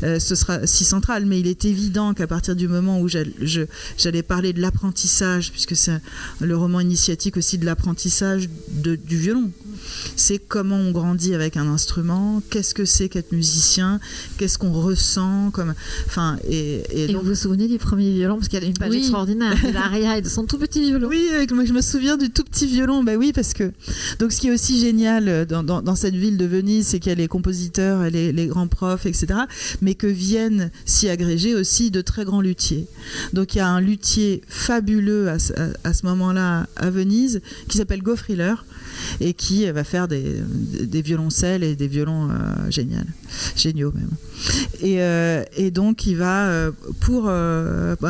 ce sera si central, mais il est évident qu'à partir du moment où j'allais parler de l'apprentissage, puisque c'est le roman initiatique aussi de l'apprentissage du violon. C'est comment on grandit avec un instrument, qu'est-ce que c'est qu'être musicien, qu'est-ce qu'on ressent et donc... vous vous souvenez du premier violon, parce qu'il y a une page extraordinaire de l'aria et de son tout petit violon. Oui, moi je me souviens du tout petit violon. Bah oui, parce que donc ce qui est aussi génial dans cette ville de Venise, c'est qu'il y a les compositeurs, les grands profs, etc., mais que viennent s'y agréger aussi de très grands luthiers. Donc il y a un luthier fabuleux à ce moment-là à Venise qui s'appelle Goffriller et qui va faire des violoncelles et des violons géniaux même. Et donc il va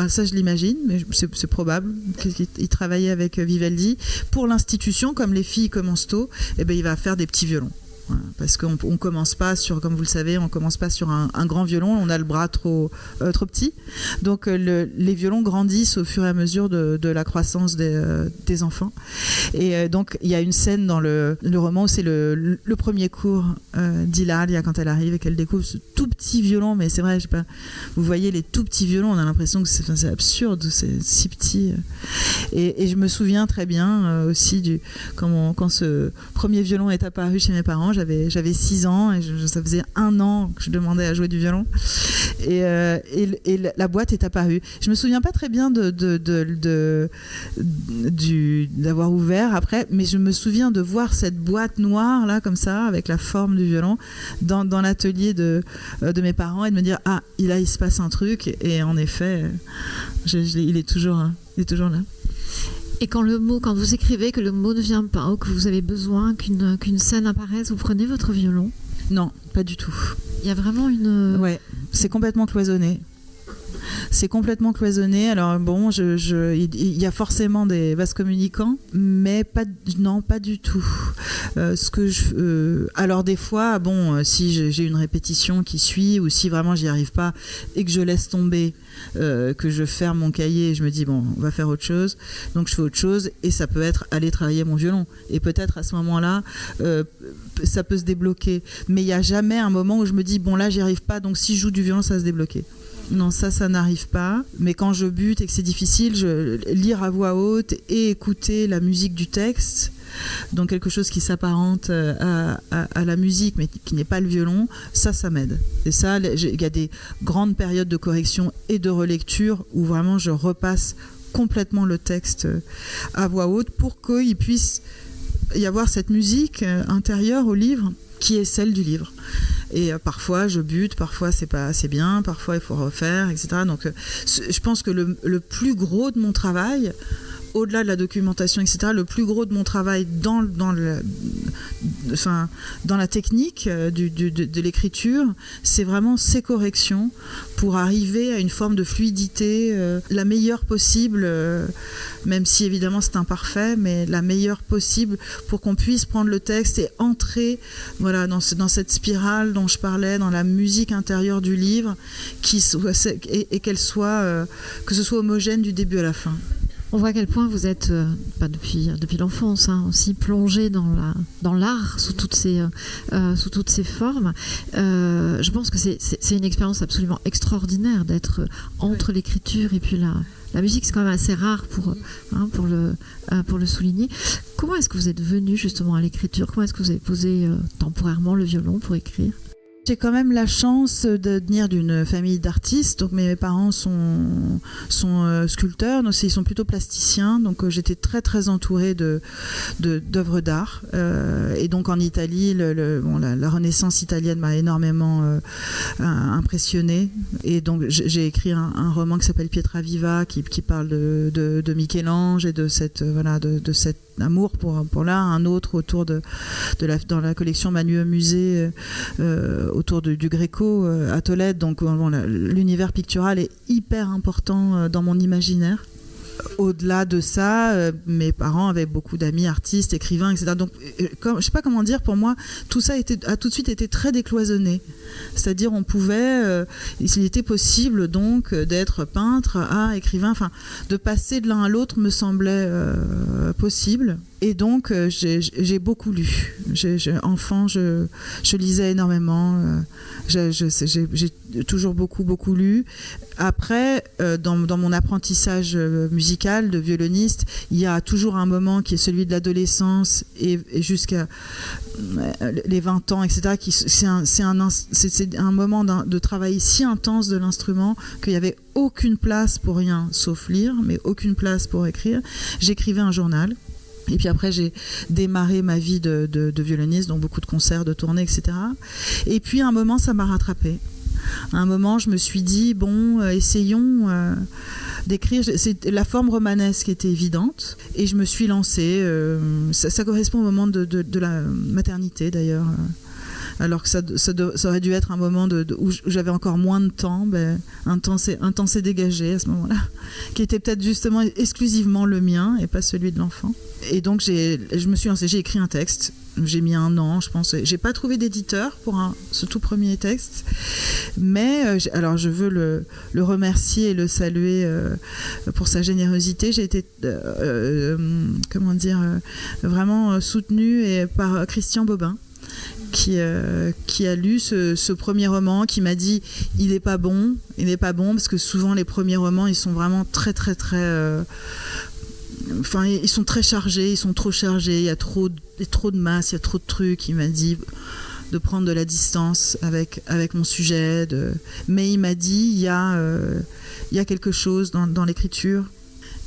ça je l'imagine, mais c'est probable qu'il travaillait avec Vivaldi pour l'institution, comme les filles commencent tôt, et il va faire des petits violons. Voilà, parce qu'on commence pas sur, comme vous le savez, on commence pas sur un grand violon, on a le bras trop petit. Donc les violons grandissent au fur et à mesure de la croissance des enfants. Et donc il y a une scène dans le roman où c'est le premier cours d'Hilaria quand elle arrive et qu'elle découvre ce tout tout petit violon, mais c'est vrai, je sais pas, vous voyez les tout petits violons, on a l'impression que c'est absurde, c'est si petit. Et je me souviens très bien aussi quand ce premier violon est apparu chez mes parents, j'avais 6 ans et ça faisait 1 an que je demandais à jouer du violon. Et la boîte est apparue. Je me souviens pas très bien d'avoir ouvert après, mais je me souviens de voir cette boîte noire là comme ça avec la forme du violon dans l'atelier de mes parents et de me dire il se passe un truc, et en effet il est toujours là. Et quand vous écrivez que le mot ne vient pas ou que vous avez besoin qu'une scène apparaisse, vous prenez votre violon? Non, pas du tout. Il y a vraiment une... Ouais, c'est complètement cloisonné. C'est complètement cloisonné. Alors bon, il y a forcément des vases communicants, mais pas du tout. Alors des fois, si j'ai une répétition qui suit, ou si vraiment j'y arrive pas et que je laisse tomber, que je ferme mon cahier et je me dis on va faire autre chose, donc je fais autre chose, et ça peut être aller travailler mon violon, et peut-être à ce moment-là ça peut se débloquer, mais il n'y a jamais un moment où je me dis là j'y arrive pas, donc si je joue du violon ça va se débloquer. Non, ça n'arrive pas. Mais quand je bute et que c'est difficile, lire à voix haute et écouter la musique du texte, donc quelque chose qui s'apparente à la musique, mais qui n'est pas le violon, ça m'aide. Et ça, il y a des grandes périodes de correction et de relecture où vraiment je repasse complètement le texte à voix haute pour qu'il puisse y avoir cette musique intérieure au livre qui est celle du livre. Et parfois je bute, parfois c'est pas assez bien, parfois il faut refaire, etc. Donc je pense que le plus gros de mon travail, au-delà de la documentation, etc., le plus gros de mon travail dans la technique de l'écriture, c'est vraiment ces corrections pour arriver à une forme de fluidité la meilleure possible, même si évidemment c'est imparfait, mais la meilleure possible pour qu'on puisse prendre le texte et entrer dans cette spirale dont je parlais, dans la musique intérieure du livre, et qu'elle soit, que ce soit homogène du début à la fin. On voit à quel point vous êtes, depuis l'enfance, aussi plongé dans l'art sous toutes ses formes. Je pense que c'est une expérience absolument extraordinaire d'être entre l'écriture et puis la musique. C'est quand même assez rare pour le souligner. Comment est-ce que vous êtes venu justement à l'écriture? Comment est-ce que vous avez posé temporairement le violon pour écrire? J'ai quand même la chance de venir d'une famille d'artistes. Donc mes parents sont sculpteurs, donc ils sont plutôt plasticiens. Donc j'étais très très entourée d'œuvres d'art. Et donc en Italie, la Renaissance italienne m'a énormément impressionnée. Et donc j'ai écrit un roman qui s'appelle Pietra Viva, qui parle de Michel-Ange et de cet amour pour l'art. Un autre autour dans la collection Manuel Musée, autour du Gréco à Tolède. Donc l'univers pictural est hyper important dans mon imaginaire. Au-delà de ça, mes parents avaient beaucoup d'amis artistes, écrivains, etc. Donc, je sais pas comment dire, pour moi, tout ça a tout de suite été très décloisonné. C'est-à-dire, il était possible donc d'être peintre à écrivain, enfin, de passer de l'un à l'autre me semblait possible. Et donc, j'ai beaucoup lu. Enfant, je lisais énormément. J'ai toujours beaucoup lu. Après, dans mon apprentissage musical de violoniste, il y a toujours un moment qui est celui de l'adolescence et jusqu'à les 20 ans, etc. C'est un moment de travail si intense de l'instrument qu'il n'y avait aucune place pour rien, sauf lire, mais aucune place pour écrire. J'écrivais un journal. Et puis après, j'ai démarré ma vie de violoniste, donc beaucoup de concerts, de tournées, etc. Et puis à un moment, ça m'a rattrapée. À un moment, je me suis dit, essayons d'écrire. C'est la forme romanesque était évidente. Et je me suis lancée. Ça correspond au moment de la maternité, d'ailleurs. Alors que ça aurait dû être un moment où j'avais encore moins de temps, un temps s'est dégagé à ce moment-là, qui était peut-être justement exclusivement le mien et pas celui de l'enfant. Et donc je me suis lancée, j'ai écrit un texte, j'ai mis 1 an, je pense. J'ai pas trouvé d'éditeur pour ce tout premier texte, mais alors je veux le remercier et le saluer pour sa générosité. J'ai été vraiment soutenue par Christian Bobin, qui a lu ce premier roman, qui m'a dit il n'est pas bon, parce que souvent les premiers romans ils sont vraiment très très très ils sont très chargés, ils sont trop chargés, il y a trop de masse, il y a trop de trucs. Il m'a dit de prendre de la distance avec mon sujet, mais il m'a dit il y a quelque chose dans l'écriture,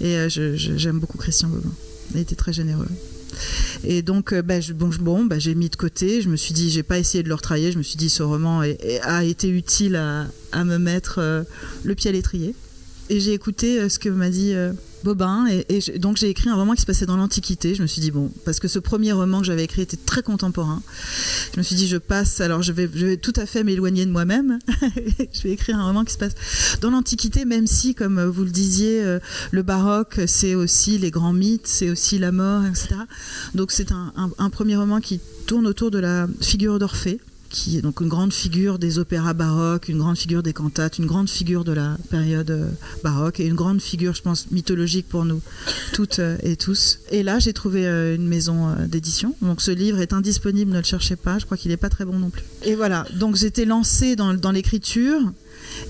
et j'aime beaucoup Christian Bobin, il était très généreux. Et donc j'ai mis de côté, je me suis dit j'ai pas essayé de le retravailler, je me suis dit ce roman a été utile à me mettre le pied à l'étrier, et j'ai écouté ce que m'a dit Bobin, donc j'ai écrit un roman qui se passait dans l'Antiquité. Je me suis dit parce que ce premier roman que j'avais écrit était très contemporain, je me suis dit je vais tout à fait m'éloigner de moi-même. Je vais écrire un roman qui se passe dans l'Antiquité, même si, comme vous le disiez, le baroque c'est aussi les grands mythes, c'est aussi la mort, etc. Donc c'est un premier roman qui tourne autour de la figure d'Orphée, qui est donc une grande figure des opéras baroques, une grande figure des cantates, une grande figure de la période baroque, et une grande figure, je pense, mythologique pour nous toutes et tous. Et là, j'ai trouvé une maison d'édition. Donc ce livre est indisponible, ne le cherchez pas, je crois qu'il n'est pas très bon non plus. Et voilà, donc j'étais lancée dans l'écriture.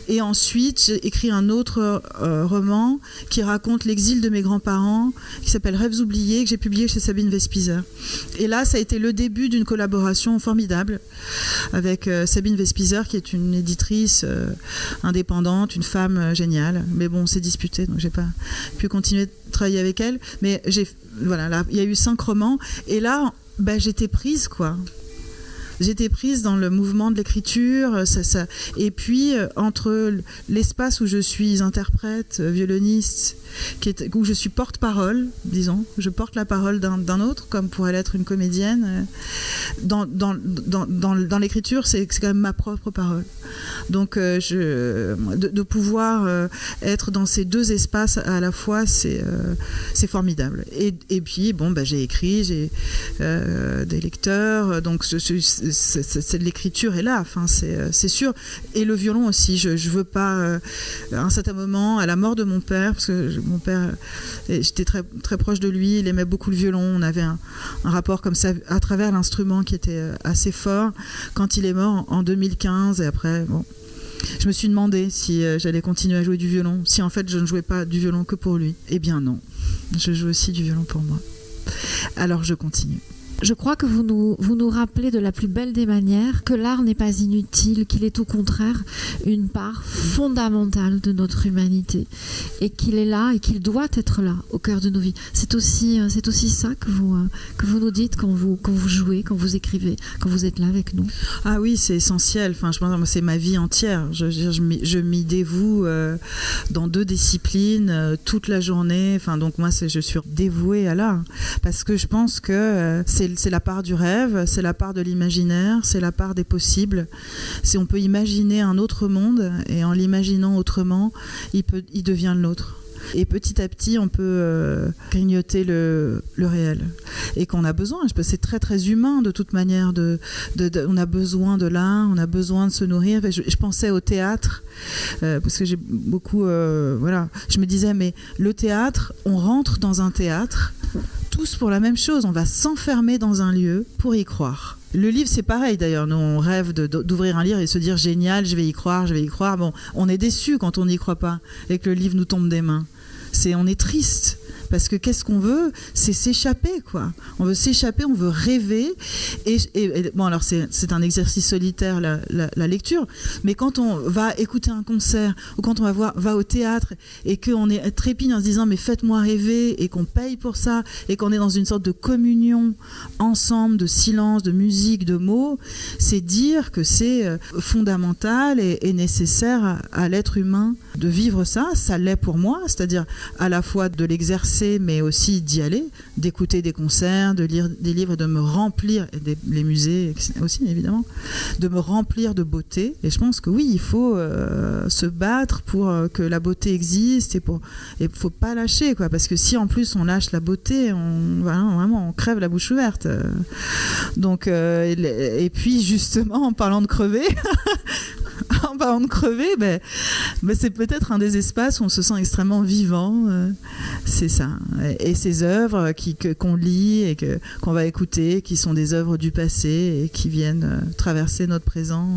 Et ensuite, j'ai écrit un autre roman qui raconte l'exil de mes grands-parents, qui s'appelle Rêves oubliés, que j'ai publié chez Sabine Vespizer. Et là, ça a été le début d'une collaboration formidable avec Sabine Vespizer, qui est une éditrice indépendante, une femme géniale. Mais bon, on s'est disputé, donc j'ai pas pu continuer de travailler avec elle. Mais là, il y a eu 5 romans, et là, j'étais prise, quoi. J'étais prise dans le mouvement de l'écriture, et puis entre l'espace où je suis interprète, violoniste, où je suis porte-parole, disons, je porte la parole d'un autre, comme pourrait l'être une comédienne. Dans l'écriture, c'est quand même ma propre parole. Donc, de pouvoir être dans ces deux espaces à la fois, c'est formidable. Et puis, j'ai écrit, j'ai des lecteurs, donc l'écriture est là, c'est sûr. Et le violon aussi, je veux pas, à un certain moment, à la mort de mon père, parce que mon père, j'étais très, très proche de lui, il aimait beaucoup le violon, on avait un rapport comme ça à travers l'instrument qui était assez fort. Quand il est mort en 2015, et après, je me suis demandé si j'allais continuer à jouer du violon, si en fait je ne jouais pas du violon que pour lui. Eh bien non, je joue aussi du violon pour moi. Alors je continue. Je crois que vous nous rappelez de la plus belle des manières que l'art n'est pas inutile, qu'il est au contraire une part fondamentale de notre humanité, et qu'il est là et qu'il doit être là au cœur de nos vies. C'est aussi ça que vous nous dites quand vous jouez, quand vous écrivez, quand vous êtes là avec nous. Ah oui, c'est essentiel. Je pense que c'est ma vie entière. Je m'y dévoue dans 2 disciplines toute la journée. Donc moi, je suis dévouée à l'art, parce que je pense que c'est la part du rêve, c'est la part de l'imaginaire, c'est la part des possibles. Si on peut imaginer un autre monde, et en l'imaginant autrement, il devient le nôtre. Et petit à petit, on peut grignoter le réel. Et qu'on a besoin, c'est très très humain de toute manière, on a besoin de l'art, on a besoin de se nourrir. Je pensais au théâtre, parce que j'ai beaucoup... je me disais, mais le théâtre, on rentre dans un théâtre, tous pour la même chose, on va s'enfermer dans un lieu pour y croire. Le livre, c'est pareil d'ailleurs. Nous, on rêve d'ouvrir un livre et se dire génial, je vais y croire. Bon, on est déçu quand on n'y croit pas et que le livre nous tombe des mains. On est triste. Parce que qu'est-ce qu'on veut ? C'est s'échapper, quoi. On veut s'échapper, on veut rêver. Et alors c'est un exercice solitaire, la lecture. Mais quand on va écouter un concert, ou quand on va au théâtre, et qu'on est trépigne en se disant mais faites-moi rêver, et qu'on paye pour ça, et qu'on est dans une sorte de communion ensemble, de silence, de musique, de mots, c'est dire que c'est fondamental et nécessaire à l'être humain de vivre ça. Ça l'est pour moi, c'est-à-dire à la fois de l'exercer, mais aussi d'y aller, d'écouter des concerts, de lire des livres, de me remplir, et les musées aussi évidemment, de me remplir de beauté. Et je pense que oui, il faut se battre pour que la beauté existe, et il faut pas lâcher, quoi, parce que si en plus on lâche la beauté, vraiment on crève la bouche ouverte. Donc et puis justement, en parlant de crever en parlant de crever, c'est peut-être un des espaces où on se sent extrêmement vivant. C'est ça. Et ces œuvres qu'on lit et qu'on va écouter, qui sont des œuvres du passé et qui viennent traverser notre présent.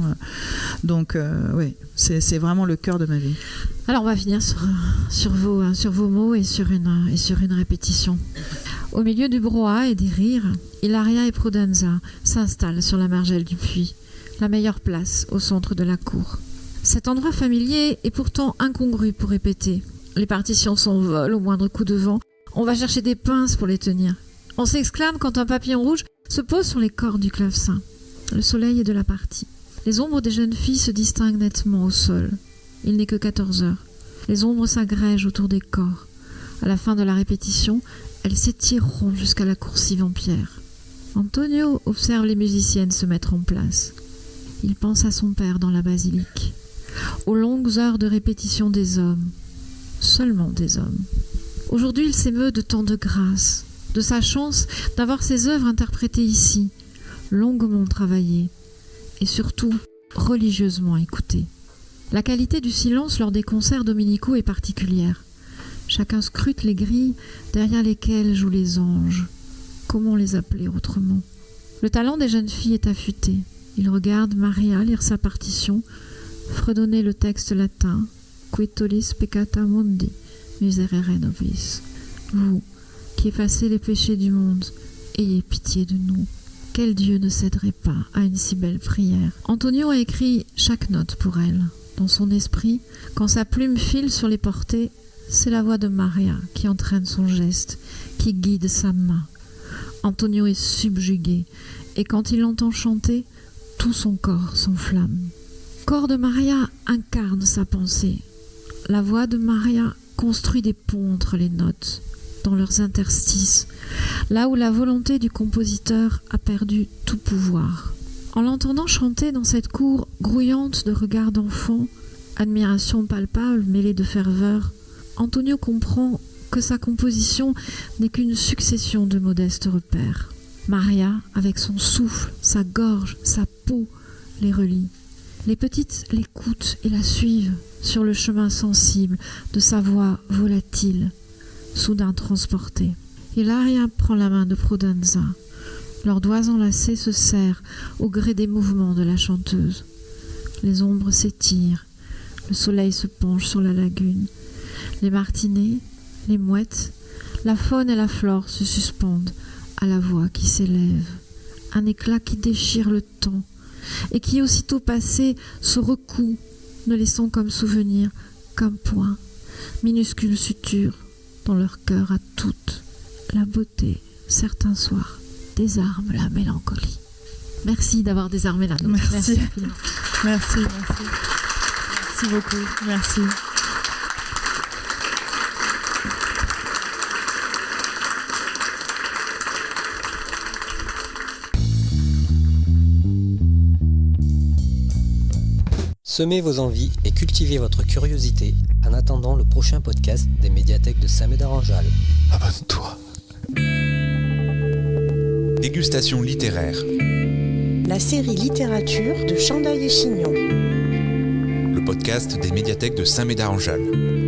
Donc, oui, c'est vraiment le cœur de ma vie. Alors, on va finir sur vos mots et sur une répétition. Au milieu du brouhaha et des rires, Ilaria et Prudenza s'installent sur la margelle du puits, la meilleure place au centre de la cour. Cet endroit familier est pourtant incongru pour répéter. Les partitions s'envolent au moindre coup de vent. On va chercher des pinces pour les tenir. On s'exclame quand un papillon rouge se pose sur les cordes du clavecin. Le soleil est de la partie. Les ombres des jeunes filles se distinguent nettement au sol. Il n'est que 14 heures. Les ombres s'agrègent autour des corps. À la fin de la répétition, elles s'étireront jusqu'à la coursive en pierre. Antonio observe les musiciennes se mettre en place. Il pense à son père dans la basilique, aux longues heures de répétition des hommes, seulement des hommes. Aujourd'hui, il s'émeut de tant de grâce, de sa chance d'avoir ses œuvres interprétées ici, longuement travaillées, et surtout religieusement écoutées. La qualité du silence lors des concerts dominicaux est particulière. Chacun scrute les grilles derrière lesquelles jouent les anges. Comment les appeler autrement ? Le talent des jeunes filles est affûté. Ils regardent Maria lire sa partition, fredonner le texte latin « Qui tollis peccata mundi, miserere nobis ». Vous, qui effacez les péchés du monde, ayez pitié de nous. Quel Dieu ne céderait pas à une si belle prière ? Antonio a écrit chaque note pour elle. Dans son esprit, quand sa plume file sur les portées, c'est la voix de Maria qui entraîne son geste, qui guide sa main. Antonio est subjugué, et quand il l'entend chanter, tout son corps s'enflamme. Le corps de Maria incarne sa pensée. La voix de Maria construit des ponts entre les notes, dans leurs interstices, là où la volonté du compositeur a perdu tout pouvoir. En l'entendant chanter dans cette cour grouillante de regards d'enfants, admiration palpable mêlée de ferveur, Antonio comprend que sa composition n'est qu'une succession de modestes repères. Maria, avec son souffle, sa gorge, sa peau, les relie. Les petites l'écoutent et la suivent sur le chemin sensible de sa voix volatile, soudain transportée. Ilaria prend la main de Prudenza. Leurs doigts enlacés se serrent au gré des mouvements de la chanteuse. Les ombres s'étirent, le soleil se penche sur la lagune. Les martinets, les mouettes, la faune et la flore se suspendent à la voix qui s'élève. Un éclat qui déchire le temps et qui, aussitôt passé, se recoue, ne laissant comme souvenir qu'un point, minuscule suture dans leur cœur à toutes. La beauté, certains soirs, désarme la mélancolie. Merci d'avoir désarmé la nôtre. Merci. Merci. Merci beaucoup. Merci. Semez vos envies et cultivez votre curiosité en attendant le prochain podcast des médiathèques de Saint-Médard-en-Jalles. Abonne-toi. Dégustation littéraire. La série littérature de Chandaille et Chignon. Le podcast des médiathèques de Saint-Médard-en-Jalles.